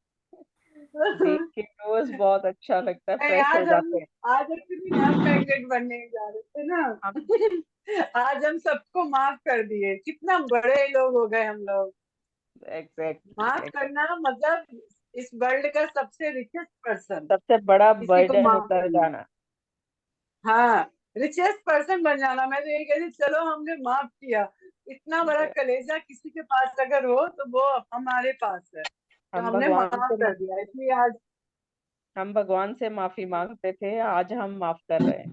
S6: देख के रोज बहुत अच्छा लगता है, फ्रेश हो जाते हैं।
S2: आज एक्चुअली लव मैग्नेट बनने जा रहे थे
S6: हम
S2: ना। आज हम सबको माफ कर दिए, कितना बड़े लोग हो गए हम लोग।
S6: एग्जैक्टली
S2: माफ
S6: एग्जैक्ट
S2: करना मतलब इस वर्ल्ड का सबसे रिचेस्ट पर्सन,
S6: सबसे बड़ा
S2: किसी को
S6: बर्डन
S2: माफ
S6: उतर
S2: करना।
S6: जाना।
S2: हाँ, रिचेस्ट पर्सन बन जाना। मैं तो ये कहती चलो हमने माफ किया। इतना बड़ा कलेजा किसी के पास अगर हो तो वो हमारे पास है, तो
S6: हम
S2: हमने
S6: भगवान
S2: माफ
S6: से
S2: कर दिया, इसलिए आज।
S6: हम भगवान से माफी मांगते थे, आज हम माफ कर रहे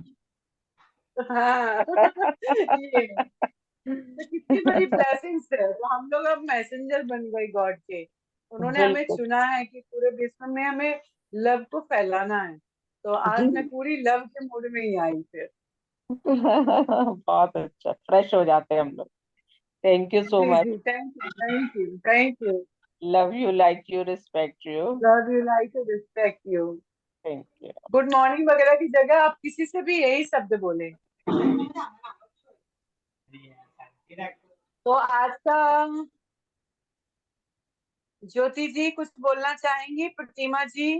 S2: हाँ। ये तो कितनी बड़ी ब्लेसिंग्स है, तो हम लोग अब मैसेंजर बन गए गॉड के।
S6: हैं।
S2: उन्होंने हमें
S6: बिल्कुल।
S2: चुना है कि पूरे विश्व में हमें लव को फैलाना है, तो
S6: जी।
S2: आज मैं पूरी लव के मूड में ही आई फिर।
S6: बहुत अच्छा, फ्रेश हो जाते हैं हम लोग। थैंक यू सो
S2: जी
S6: मच।
S2: जी, thank you, thank you, thank you.
S6: Love you, like you, respect you.
S2: Love you, like you, respect you.
S6: Thank you.
S2: Good morning वगैरह की जगह आप किसी से भी यही शब्द बोले। तो आज का ज्योति जी कुछ बोलना चाहेंगी? प्रतिमा जी,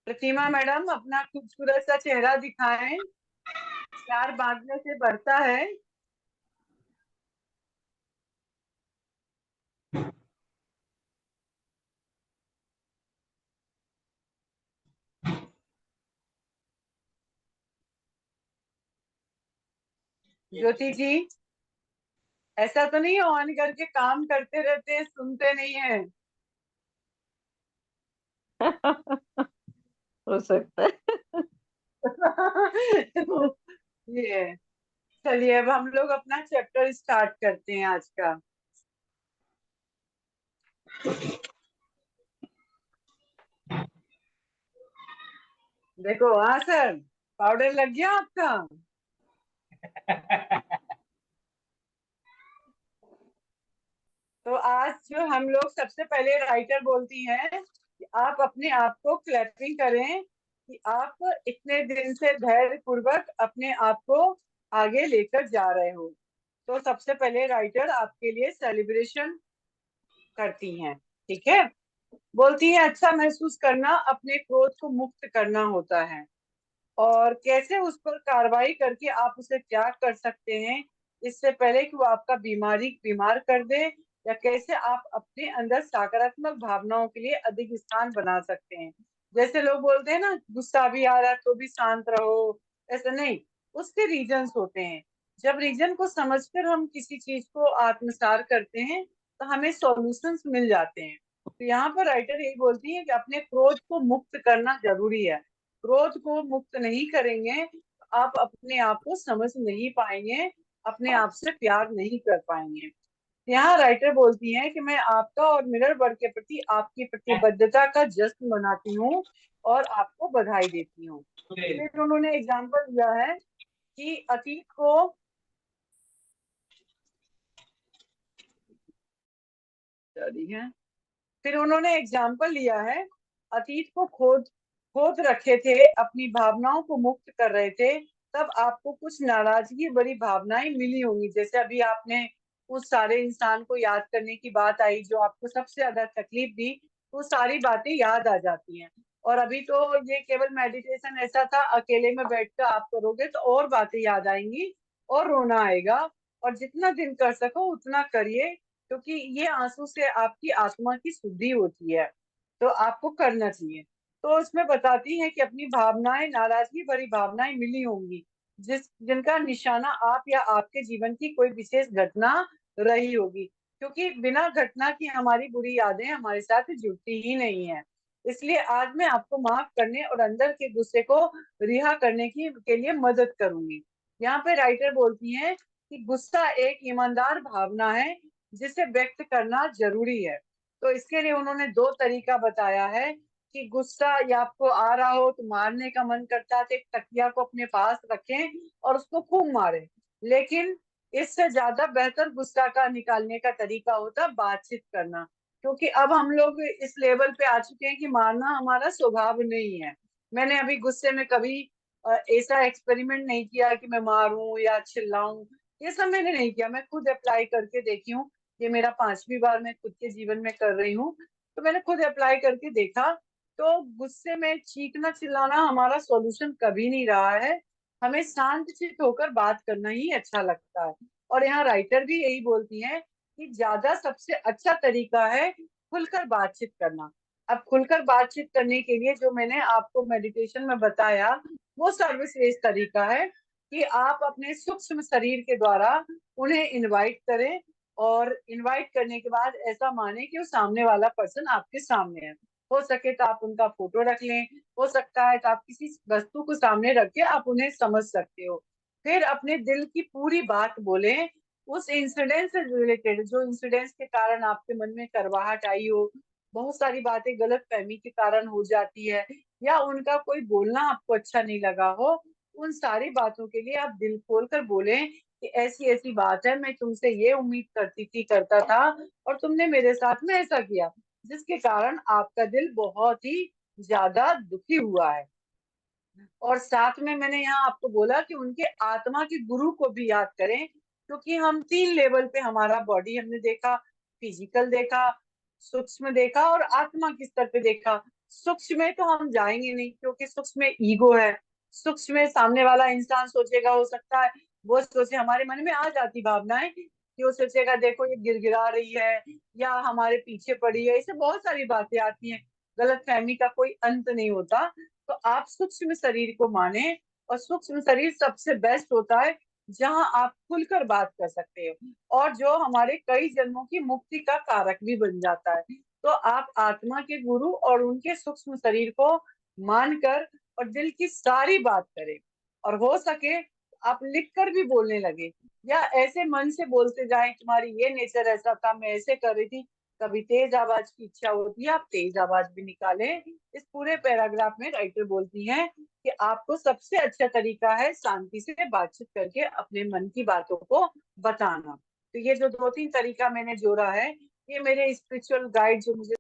S2: प्रतिमा मैडम अपना खूबसूरत सा चेहरा दिखाएं, प्यार बांटने से बढ़ता है। ज्योति जी, ऐसा तो नहीं ऑन करके काम करते रहते हैं, सुनते नहीं है?
S6: हो सकता है।
S2: तो ये है। चलिए अब हम लोग अपना चैप्टर स्टार्ट करते हैं आज का। देखो, हाँ सर, पाउडर लग गया आपका? तो आज जो हम लोग सबसे पहले राइटर बोलती हैं कि आप अपने आप को क्लैपिंग करें कि आप इतने दिन से धैर्य पूर्वक अपने आप को आगे लेकर जा रहे हो। तो सबसे पहले राइटर आपके लिए सेलिब्रेशन करती हैं। ठीक है। बोलती है अच्छा महसूस करना अपने क्रोध को मुक्त करना होता है, और कैसे उस पर कार्रवाई करके आप उसे त्याग कर सकते हैं इससे पहले कि वो आपका बीमार कर दे, या कैसे आप अपने अंदर सकारात्मक भावनाओं के लिए अधिक स्थान बना सकते हैं। जैसे लोग बोलते हैं ना, गुस्सा भी आ रहा है तो भी शांत रहो, ऐसा नहीं, उसके रीजंस होते हैं। जब रीजन को समझकर हम किसी चीज को आत्मसात करते हैं तो हमें सॉल्यूशंस मिल जाते हैं। तो यहाँ पर राइटर यही बोलती है कि अपने क्रोध को मुक्त करना जरूरी है। क्रोध को मुक्त नहीं करेंगे तो आप अपने आप को समझ नहीं पाएंगे, अपने आप से प्यार नहीं कर पाएंगे। यहाँ राइटर बोलती हैं कि मैं आपका और मिरर वर्क के प्रति आपकी प्रतिबद्धता का जश्न मनाती हूँ और आपको बधाई देती हूँ। फिर उन्होंने एग्जाम्पल दिया है कि रही है। फिर उन्होंने एग्जाम्पल लिया है, अतीत को खोद खोद रखे थे, अपनी भावनाओं को मुक्त कर रहे थे, तब आपको कुछ नाराजगी भरी भावनाएं मिली होंगी। जैसे अभी आपने उस सारे इंसान को याद करने की बात आई जो आपको सबसे ज्यादा तकलीफ दी, तो सारी बातें याद आ जाती हैं। और अभी तो ये केवल मेडिटेशन ऐसा था, अकेले में बैठकर आप करोगे तो और बातें याद आएंगी और रोना आएगा। और जितना दिन कर सको उतना करिए, क्योंकि ये आंसू से आपकी आत्मा की शुद्धि होती है, तो आपको करना चाहिए। तो उसमें बताती है कि अपनी भावनाएं, नाराजगी भरी भावनाएं मिली होंगी जिनका निशाना आप या आपके जीवन की कोई विशेष घटना रही होगी, क्योंकि बिना घटना की हमारी बुरी यादें हमारे साथ जुड़ती ही नहीं है। इसलिए आज मैं आपको माफ करने और अंदर के गुस्से को रिहा करने की के लिए मदद करूंगी। यहाँ पे राइटर बोलती हैं कि गुस्सा एक ईमानदार भावना है जिसे व्यक्त करना जरूरी है। तो इसके लिए उन्होंने दो तरीका बताया है कि गुस्सा या आपको आ रहा हो तो मारने का मन करता है तो एक तकिया को अपने पास रखें और उसको खूब मारें, लेकिन इससे ज्यादा बेहतर गुस्सा का निकालने का तरीका होता है बातचीत करना। क्योंकि अब हम लोग इस लेवल पे आ चुके हैं कि मारना हमारा स्वभाव नहीं है। मैंने अभी गुस्से में कभी ऐसा एक्सपेरिमेंट नहीं किया कि मैं मारूं या चिल्लाऊं, ये सब मैंने नहीं किया। मैं खुद अप्लाई करके देखी हूँ, ये मेरा 5वीं बार मैं खुद के जीवन में कर रही हूँ, तो मैंने खुद अप्लाई करके देखा। तो गुस्से में चीखना चिल्लाना हमारा सॉल्यूशन कभी नहीं रहा है। हमें शांत चित्त होकर बात करना ही अच्छा लगता है। और यहाँ राइटर भी यही बोलती हैं कि ज्यादा सबसे अच्छा तरीका है खुलकर बातचीत करना। अब खुलकर बातचीत करने के लिए जो मैंने आपको मेडिटेशन में बताया, वो सर्वश्रेष्ठ तरीका है कि आप अपने सूक्ष्म शरीर के द्वारा उन्हें इनवाइट करें, और इनवाइट करने के बाद ऐसा माने कि वो सामने वाला पर्सन आपके सामने है। हो सके तो आप उनका फोटो रख लें, हो सकता है तो आप किसी वस्तु को सामने रख के आप उन्हें समझ सकते हो। फिर अपने दिल की पूरी बात बोलें, उस इंसिडेंट से रिलेटेड, जो इंसिडेंट्स के कारण आपके मन में करवाहट आई हो, बहुत सारी बातें गलत फहमी के कारण हो जाती है, या उनका कोई बोलना आपको अच्छा नहीं लगा हो, उन सारी बातों के लिए आप दिल खोल कर बोलें कि ऐसी ऐसी बात है, मैं तुमसे ये उम्मीद करती थी, करता था, और तुमने मेरे साथ में ऐसा किया, जिसके कारण आपका दिल बहुत ही ज्यादा दुखी हुआ है। और साथ में मैंने यहाँ आपको बोला कि उनके आत्मा के गुरु को भी याद करें, क्योंकि हम 3 लेवल पे हमारा बॉडी हमने देखा, फिजिकल देखा, सूक्ष्म देखा और आत्मा के स्तर पे देखा। सूक्ष्म में तो हम जाएंगे नहीं, क्योंकि सूक्ष्म में ईगो है। सूक्ष्म में सामने वाला इंसान सोचेगा, हो सकता है वो सोचे, हमारे मन में आ जाती भावनाएं कि वो सोचेगा देखो ये गिड़गिड़ा रही है या हमारे पीछे पड़ी है, ऐसे बहुत सारी बातें आती हैं। गलत फहमी का कोई अंत नहीं होता। तो आप सूक्ष्म शरीर को माने, और सूक्ष्म शरीर सबसे बेस्ट होता है जहां आप खुलकर बात कर सकते हो, और जो हमारे कई जन्मों की मुक्ति का कारक भी बन जाता है। तो आप आत्मा के गुरु और उनके सूक्ष्म शरीर को मानकर और दिल की सारी बात करें, और हो सके आप लिखकर भी बोलने लगे, या ऐसे मन से बोलते जाएं, तुम्हारी ये नेचर ऐसा था, मैं ऐसे कर रही थी। कभी तेज आवाज की इच्छा होती है, आप तेज आवाज भी निकालें। इस पूरे पैराग्राफ में राइटर बोलती हैं कि आपको सबसे अच्छा तरीका है शांति से बातचीत करके अपने मन की बातों को बताना। तो ये जो 2-3 तरीका मैंने जोड़ा है, ये मेरे स्पिरिचुअल गाइड जो मुझे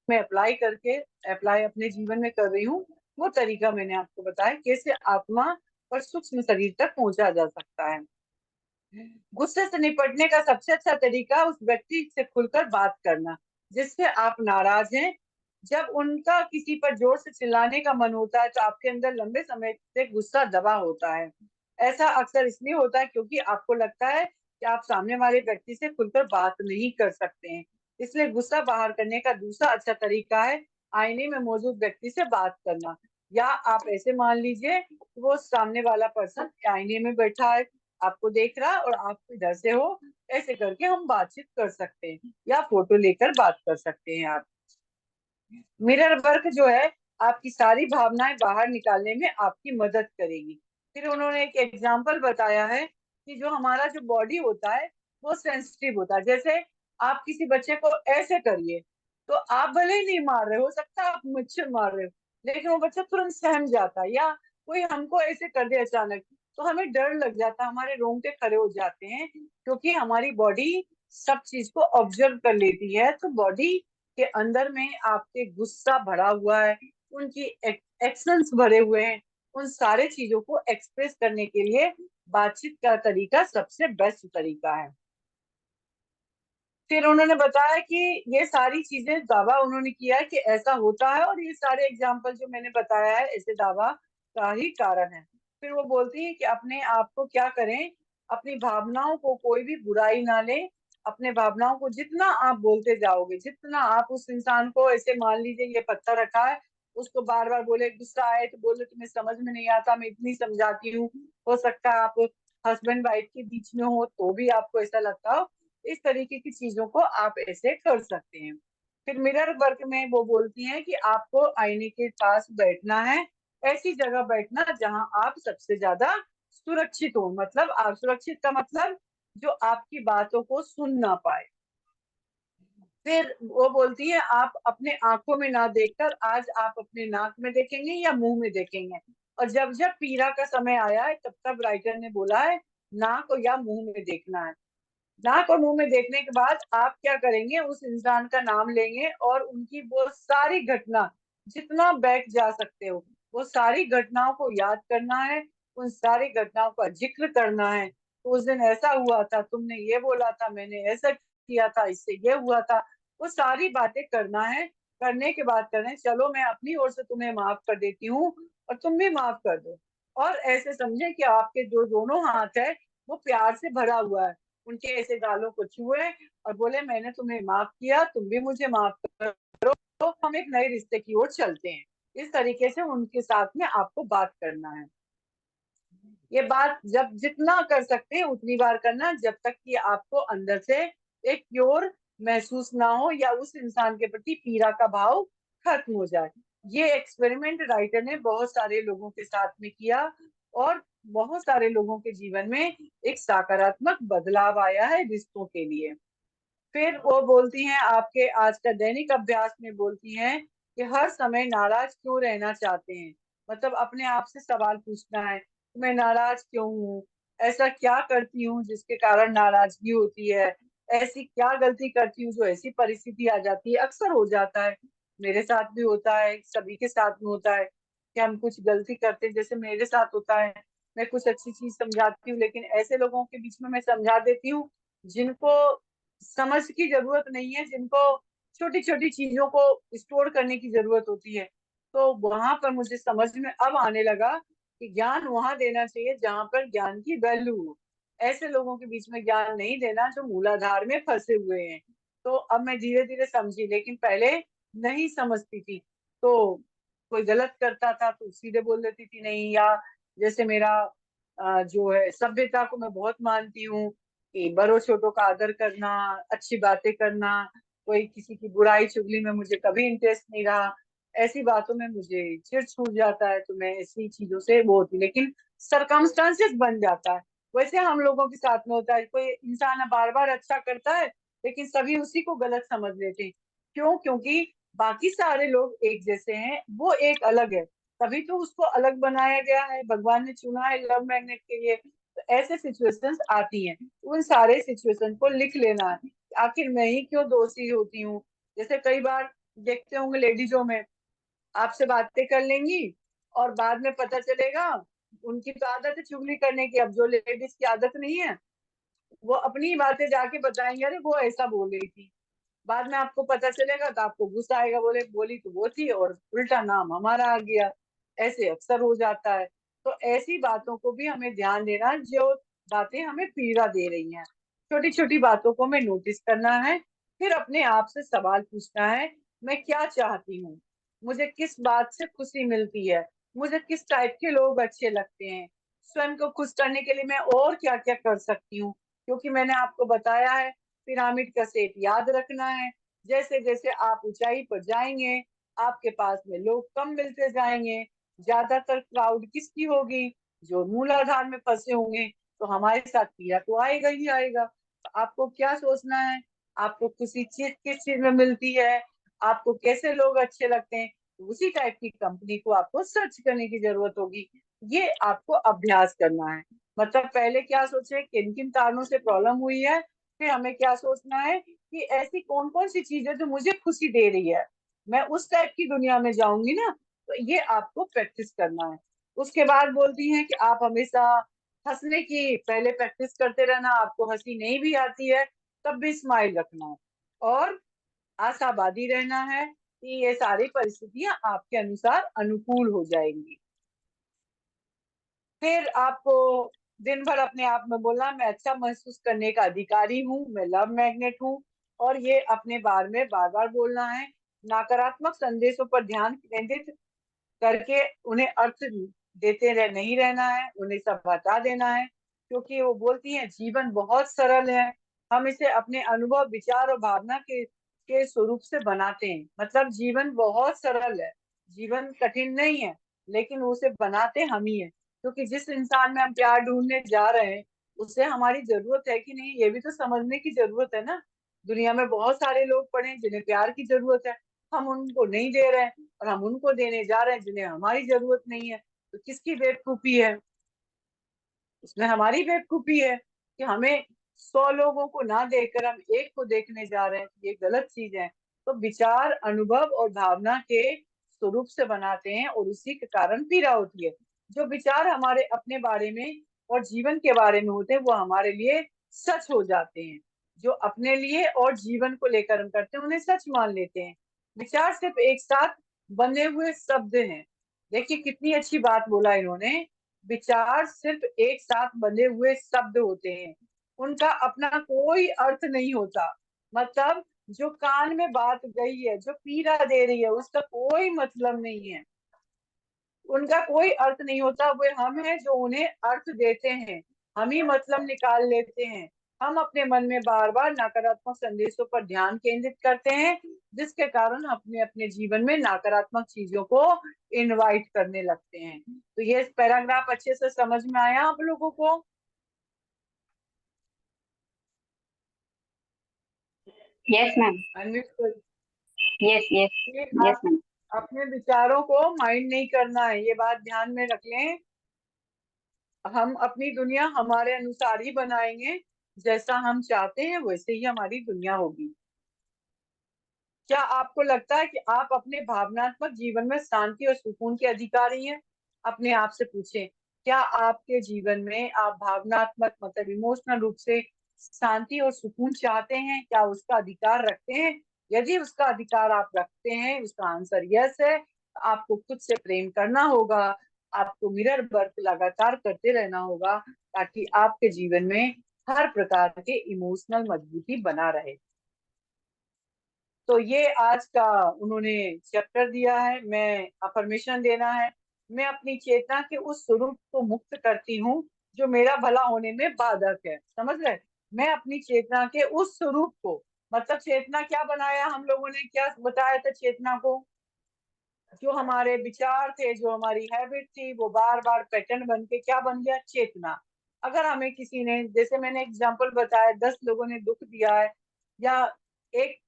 S2: मैं अप्लाई अपने जीवन में कर रही हूँ, वो तरीका मैंने आपको बताया कैसे आत्मा और सूक्ष्म शरीर तक पहुंचा जा सकता है। गुस्से से निपटने का सबसे अच्छा तरीका उस व्यक्ति से खुलकर बात करना जिससे आप नाराज हैं। जब उनका किसी पर जोर से चिल्लाने का मन होता है तो आपके अंदर लंबे समय से गुस्सा दबा होता है। ऐसा अक्सर इसलिए होता है क्योंकि आपको लगता है कि आप सामने वाले व्यक्ति से खुलकर बात नहीं कर सकते हैं। इसलिए गुस्सा बाहर करने का दूसरा अच्छा तरीका है आईने में मौजूद व्यक्ति से बात करना। या आप ऐसे मान लीजिए वो सामने वाला पर्सन आईने में बैठा है, आपको देख रहा और आप इधर से हो, ऐसे करके हम बातचीत कर सकते हैं, या फोटो लेकर बात कर सकते हैं। आप मिरर वर्क जो है आपकी सारी भावनाएं बाहर निकालने में आपकी मदद करेगी। फिर उन्होंने एक एग्जाम्पल बताया है कि जो हमारा जो बॉडी होता है वो सेंसिटिव होता है। जैसे आप किसी बच्चे को ऐसे करिए तो आप भले ही नहीं मार रहे, हो सकता है आप मच्छर मार रहे हो, लेकिन वो बच्चा तुरंत सहम जाता है। या कोई हमको ऐसे कर दे अचानक तो हमें डर लग जाता है, हमारे रोंगटे खड़े हो जाते हैं, क्योंकि हमारी बॉडी सब चीज को ऑब्जर्व कर लेती है। तो बॉडी के अंदर में आपके गुस्सा भरा हुआ है, उनकी एक्शंस भरे हुए हैं, उन सारे चीजों को एक्सप्रेस करने के लिए बातचीत का तरीका सबसे बेस्ट तरीका है। फिर उन्होंने बताया कि ये सारी चीजें दावा उन्होंने किया है कि ऐसा होता है, और ये सारे एग्जाम्पल जो मैंने बताया है ऐसे दावा का ही कारण है। फिर वो बोलती है कि अपने आप को क्या करें, अपनी भावनाओं को कोई भी बुराई ना ले, अपने भावनाओं को जितना आप बोलते जाओगे, जितना आप उस इंसान को ऐसे मान लीजिए ये पत्थर रखा है, उसको बार बार बोले, गुस्सा आए तो बोले तुम्हें समझ में नहीं आता, मैं इतनी समझाती हूँ, हो सकता है आप हस्बैंड वाइफ के बीच में हो तो भी आपको ऐसा लगता हो। इस तरीके की चीजों को आप ऐसे कर सकते हैं। फिर मिरर वर्क में वो बोलती हैं कि आपको आईने के पास बैठना है, ऐसी जगह बैठना जहां आप सबसे ज्यादा सुरक्षित हो। मतलब आप सुरक्षित का मतलब जो आपकी बातों को सुन ना पाए। फिर वो बोलती है आप अपने आंखों में ना देखकर आज आप अपने नाक में देखेंगे या मुंह में देखेंगे। और जब जब पीड़ा का समय आया है तब तब राइटर ने बोला है नाक या मुंह में देखना है। नाक और मुंह में देखने के बाद आप क्या करेंगे, उस इंसान का नाम लेंगे और उनकी वो सारी घटना, जितना बैक जा सकते हो वो सारी घटनाओं को याद करना है, उन सारी घटनाओं का जिक्र करना है। तो उस दिन ऐसा हुआ था, तुमने ये बोला था, मैंने ऐसा किया था, इससे ये हुआ था, वो सारी बातें करना है। करने के बाद करें चलो मैं अपनी ओर से तुम्हें माफ कर देती हूँ और तुम भी माफ कर दो। और ऐसे समझे कि आपके जो दोनों हाथ है वो प्यार से भरा हुआ है, उनके ऐसे गालों को छुए और बोले मैंने तुम्हें माफ किया, तुम भी मुझे माफ करो, तो हम एक नए रिश्ते की ओर चलते हैं। इस तरीके से उनके साथ में आपको बात करना है। ये बात जब जितना कर सकते हैं उतनी बार करना, जब तक कि आपको अंदर से एक प्योर महसूस ना हो या उस इंसान के प्रति पीड़ा का भाव खत्म हो जाए। ये एक्सपेरिमेंट राइटर ने बहुत सारे लोगों के साथ में किया और बहुत सारे लोगों के जीवन में एक सकारात्मक बदलाव आया है रिश्तों के लिए। फिर वो बोलती हैं आपके आज का दैनिक अभ्यास में बोलती हैं कि हर समय नाराज क्यों रहना चाहते हैं। मतलब अपने आप से सवाल पूछना है, मैं नाराज क्यों हूँ, ऐसा क्या करती हूँ जिसके कारण नाराजगी होती है, ऐसी क्या गलती करती हूँ जो ऐसी परिस्थिति आ जाती है। अक्सर हो जाता है, मेरे साथ भी होता है, सभी के साथ में होता है कि हम कुछ गलती करते हैं। जैसे मेरे साथ होता है, मैं कुछ अच्छी चीज समझाती हूँ लेकिन ऐसे लोगों के बीच में मैं समझा देती हूँ जिनको समझ की जरूरत नहीं है, जिनको छोटी छोटी चीजों को स्टोर करने की जरूरत होती है। तो वहां पर मुझे समझ में अब आने लगा कि ज्ञान वहां देना चाहिए जहां पर ज्ञान की वैल्यू हो। ऐसे लोगों के बीच में ज्ञान नहीं देना जो मूलाधार में फंसे हुए हैं। तो अब मैं धीरे धीरे समझी, लेकिन पहले नहीं समझती थी। तो कोई गलत करता था तो सीधे बोल देती थी नहीं, या जैसे मेरा जो है सभ्यता को मैं बहुत मानती हूँ कि बड़ों छोटों का आदर करना, अच्छी बातें करना, कोई किसी की बुराई चुगली में मुझे कभी इंटरेस्ट नहीं रहा। ऐसी बातों में मुझे चिढ़ छूट जाता है तो मैं ऐसी चीजों से वो होती, लेकिन सरकमस्टांसेस बन जाता है। वैसे हम लोगों के साथ में होता है, कोई इंसान बार बार अच्छा करता है लेकिन सभी उसी को गलत समझ लेते हैं। क्यों? क्योंकि बाकी सारे लोग एक जैसे हैं, वो एक अलग है, तभी तो उसको अलग बनाया गया है, भगवान ने चुना है लव मैग्नेट के लिए। तो ऐसे सिचुएशंस आती हैं, उन सारे सिचुएशन को लिख लेना है। आखिर मैं ही क्यों दोषी होती हूँ। जैसे कई बार देखते होंगे लेडीजों में, आपसे बातें कर लेंगी और बाद में पता चलेगा उनकी तो आदत है चुगली करने की। अब जो लेडीज की आदत नहीं है वो अपनी बातें जाके बताएंगे, अरे वो ऐसा बोल रही थी। बाद में आपको पता चलेगा तो आपको गुस्सा आएगा, बोले बोली तो वो थी और उल्टा नाम हमारा आ गया। ऐसे अक्सर हो जाता है। तो ऐसी बातों को भी हमें ध्यान देना जो बातें हमें पीड़ा दे रही हैं। छोटी छोटी बातों को हमें नोटिस करना है, फिर अपने आप से सवाल पूछना है, मैं क्या चाहती हूँ, मुझे किस बात से खुशी मिलती है, मुझे किस टाइप के लोग अच्छे लगते हैं, स्वयं को खुश करने के लिए मैं और क्या क्या कर सकती हूँ। क्योंकि मैंने आपको बताया है पिरामिड का शेप याद रखना है। जैसे जैसे आप ऊंचाई पर जाएंगे आपके पास में लोग कम मिलते जाएंगे। ज्यादातर क्राउड किसकी होगी? जो मूलाधार में फंसे होंगे। तो हमारे साथ पीड़ा तो आएगा ही आएगा। तो आपको क्या सोचना है, आपको खुशी चीज किस चीज में मिलती है, आपको कैसे लोग अच्छे लगते हैं, उसी टाइप की कंपनी को आपको सर्च करने की जरूरत होगी। ये आपको अभ्यास करना है। मतलब पहले क्या सोचे किन किन कारणों से प्रॉब्लम हुई है, फिर हमें क्या सोचना है कि ऐसी कौन कौन सी चीज है जो मुझे खुशी दे रही है, मैं उस टाइप की दुनिया में जाऊंगी ना। तो ये आपको प्रैक्टिस करना है। उसके बाद बोलती हैं कि आप हमेशा हंसने की पहले प्रैक्टिस करते रहना। आपको हंसी नहीं भी आती है तब भी स्माइल रखना है, और आशावादी रहना है कि ये सारी परिस्थितियां आपके अनुसार अनुकूल हो जाएंगी। फिर आपको दिन भर अपने आप में बोलना, मैं अच्छा महसूस करने का अधिकारी हूँ, मैं लव मैग्नेट हूँ। और ये अपने बारे में बार बार बोलना है। नकारात्मक संदेशों पर ध्यान केंद्रित करके उन्हें अर्थ देते नहीं रहना है, उन्हें सब बता देना है। क्योंकि वो बोलती हैं जीवन बहुत सरल है, हम इसे अपने अनुभव, विचार और भावना के स्वरूप से बनाते हैं। मतलब जीवन बहुत सरल है, जीवन कठिन नहीं है, लेकिन उसे बनाते हम ही हैं। क्योंकि जिस इंसान में हम प्यार ढूंढने जा रहे हैं उससे हमारी जरूरत है कि नहीं, ये भी तो समझने की जरूरत है ना। दुनिया में बहुत सारे लोग पड़े हैं जिन्हें प्यार की जरूरत है, हम उनको नहीं दे रहे हैं, और हम उनको देने जा रहे हैं जिन्हें हमारी जरूरत नहीं है। तो किसकी बेवकूफी है? उसमें हमारी बेवकूफी है कि हमें 100 लोगों को ना देखकर हम एक को देखने जा रहे हैं। ये गलत चीज है। तो विचार अनुभव और भावना के स्वरूप से बनाते हैं, और उसी के कारण पीड़ा होती है। जो विचार हमारे अपने बारे में और जीवन के बारे में होते हैं वो हमारे लिए सच हो जाते हैं। जो अपने लिए और जीवन को लेकर हम करते हैं उन्हें सच मान लेते हैं। विचार सिर्फ एक साथ बने हुए शब्द हैं। देखिए कितनी अच्छी बात बोला इन्होंने। विचार सिर्फ एक साथ बंधे हुए शब्द होते हैं, उनका अपना कोई अर्थ नहीं होता। मतलब जो कान में बात गई है, जो पीड़ा दे रही है, उसका कोई मतलब नहीं है, उनका कोई अर्थ नहीं होता। वे हम हैं जो उन्हें अर्थ देते हैं, हम ही मतलब निकाल लेते हैं। हम अपने मन में बार बार नकारात्मक संदेशों पर ध्यान केंद्रित करते हैं, जिसके कारण अपने अपने जीवन में नकारात्मक चीजों को इनवाइट करने लगते हैं। तो ये पैराग्राफ अच्छे से समझ में आया आप लोगों को?
S3: Yes ma'am.
S2: अनम्यूट कर-
S3: यस यस।
S2: ये
S3: यस
S2: आप
S3: मैम।
S2: अपने विचारों को माइंड नहीं करना है, ये बात ध्यान में रख लें। हम अपनी दुनिया हमारे अनुसार ही बनाएंगे, जैसा हम चाहते हैं वैसे ही हमारी दुनिया होगी। क्या आपको लगता है कि आप अपने भावनात्मक जीवन में शांति और सुकून के अधिकारी हैं? अपने आप से पूछें, क्या आपके जीवन में आप भावनात्मक मतलब इमोशनल रूप से शांति और सुकून चाहते हैं? क्या उसका अधिकार रखते हैं? यदि उसका अधिकार आप रखते हैं, उसका आंसर यस है, तो आपको खुद से प्रेम करना होगा। आपको मिरर वर्क लगातार करते रहना होगा, ताकि आपके जीवन में हर प्रकार के इमोशनल मजबूती बना रहे। तो ये आज का उन्होंने चैप्टर दिया है। मैं अफर्मेशन देना है, मैं अपनी चेतना के उस स्वरूप को मुक्त करती हूँ जो मेरा भला होने में बाधक है। समझ रहे? मैं अपनी चेतना के उस स्वरूप को, मतलब चेतना क्या बनाया हम लोगों ने, क्या बताया था चेतना को? जो हमारे विचार थे, जो हमारी हैबिट थी, वो बार बार पैटर्न बन के क्या बन गया? चेतना। अगर हमें किसी ने, जैसे मैंने एग्जांपल बताया, 10 लोगों ने दुख दिया है, या एक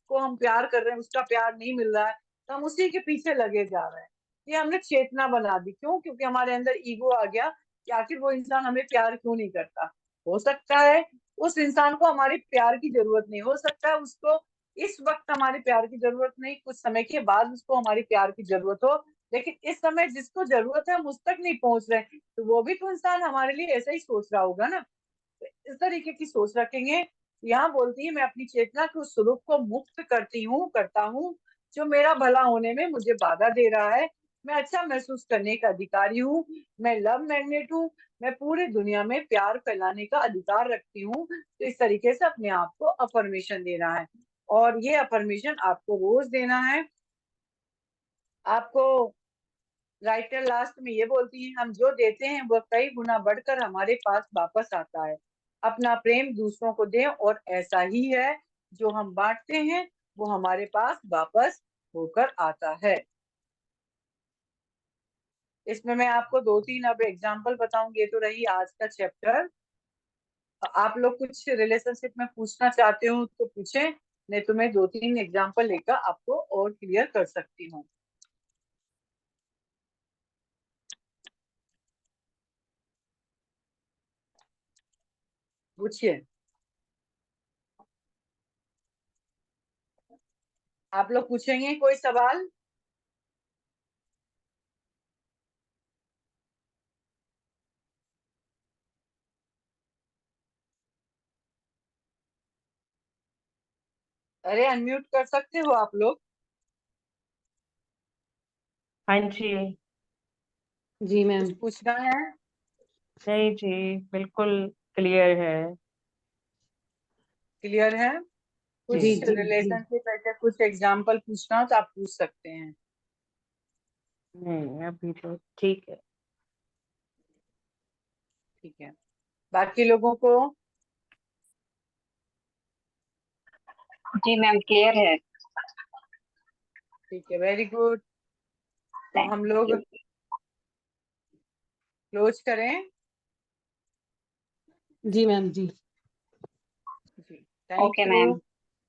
S2: को हम प्यार कर रहे हैं, उसका प्यार नहीं मिल रहा है, तो हम उसी के पीछे लगे जा रहे हैं। ये हमने चेतना बना दी। क्यों? क्योंकि हमारे अंदर ईगो आ गया कि आखिर वो इंसान हमें प्यार क्यों नहीं करता। हो सकता है उस इंसान को हमारी प्यार की जरूरत नहीं, हो सकता है उसको इस वक्त हमारी प्यार की जरूरत नहीं, कुछ समय के बाद उसको हमारी प्यार की जरूरत हो। लेकिन इस समय जिसको जरूरत है हम उस तक नहीं पहुंच रहे, तो वो भी तो इंसान हमारे लिए ऐसा ही सोच रहा होगा ना। इस तरीके की सोच रखेंगे। यहाँ बोलती है, मैं अपनी चेतना के उस स्वरूप को मुक्त करती हूँ, करता हूँ, जो मेरा भला होने में मुझे बाधा दे रहा है। मैं अच्छा महसूस करने का अधिकारी हूँ, मैं लव मैग्नेट हूँ, मैं पूरी दुनिया में प्यार फैलाने का अधिकार रखती हूँ। तो इस तरीके से अपने आप को अफर्मेशन देना है, और ये अफर्मेशन आपको रोज देना है। आपको राइटर लास्ट में ये बोलती है, हम जो देते हैं वह कई गुना बढ़कर हमारे पास वापस आता है। अपना प्रेम दूसरों को दें, और ऐसा ही है, जो हम बांटते हैं वो हमारे पास वापस होकर आता है। इसमें मैं आपको 2-3 अब एग्जाम्पल बताऊंगी। ये तो रही आज का चैप्टर। आप लोग कुछ रिलेशनशिप में पूछना चाहते हो तो पूछें, नहीं तो मैं 2-3 एग्जाम्पल लेकर आपको और क्लियर कर सकती हूँ। पूछिए। आप लोग पूछेंगे कोई सवाल? अरे अनम्यूट कर सकते हो आप लोग?
S6: हाँ जी।
S4: जी मैम।
S2: कुछ पूछना है?
S6: नहीं जी, बिल्कुल क्लियर है।
S2: क्लियर है? कुछ
S4: जी
S6: जी।
S4: जी जी।
S2: रिलेशनशिप ऐसे कुछ एग्जाम्पल पूछना हो तो आप पूछ सकते हैं।
S6: नहीं, अभी तो ठीक है।
S2: ठीक है, बाकी लोगों को?
S3: जी मैम क्लियर है।
S2: ठीक है, वेरी गुड। तो हम लोग क्लोज करें?
S4: जी मैम जी।
S2: जी, थैंक
S3: ओके
S2: यू।
S3: मैम।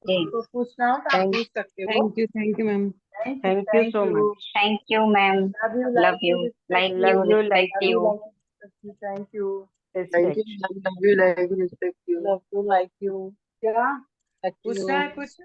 S3: जी
S2: तो पूछना हो तो आप
S6: थैंक
S2: पूछ सकते हो।
S4: Thank you ma'am.
S2: Thank you,
S6: thank you
S2: thank
S6: so
S2: you.
S6: Much.
S3: Thank you ma'am.
S2: Love you,
S3: love
S2: like
S3: you,
S2: you, respect
S3: like
S2: you.
S3: You,
S6: love you,
S3: respect
S6: like
S2: love you,
S3: you.
S2: Like you, thank you.
S6: Respect.
S2: Love you, like respect you. Love you, like you. क्या पूछना है कुछ?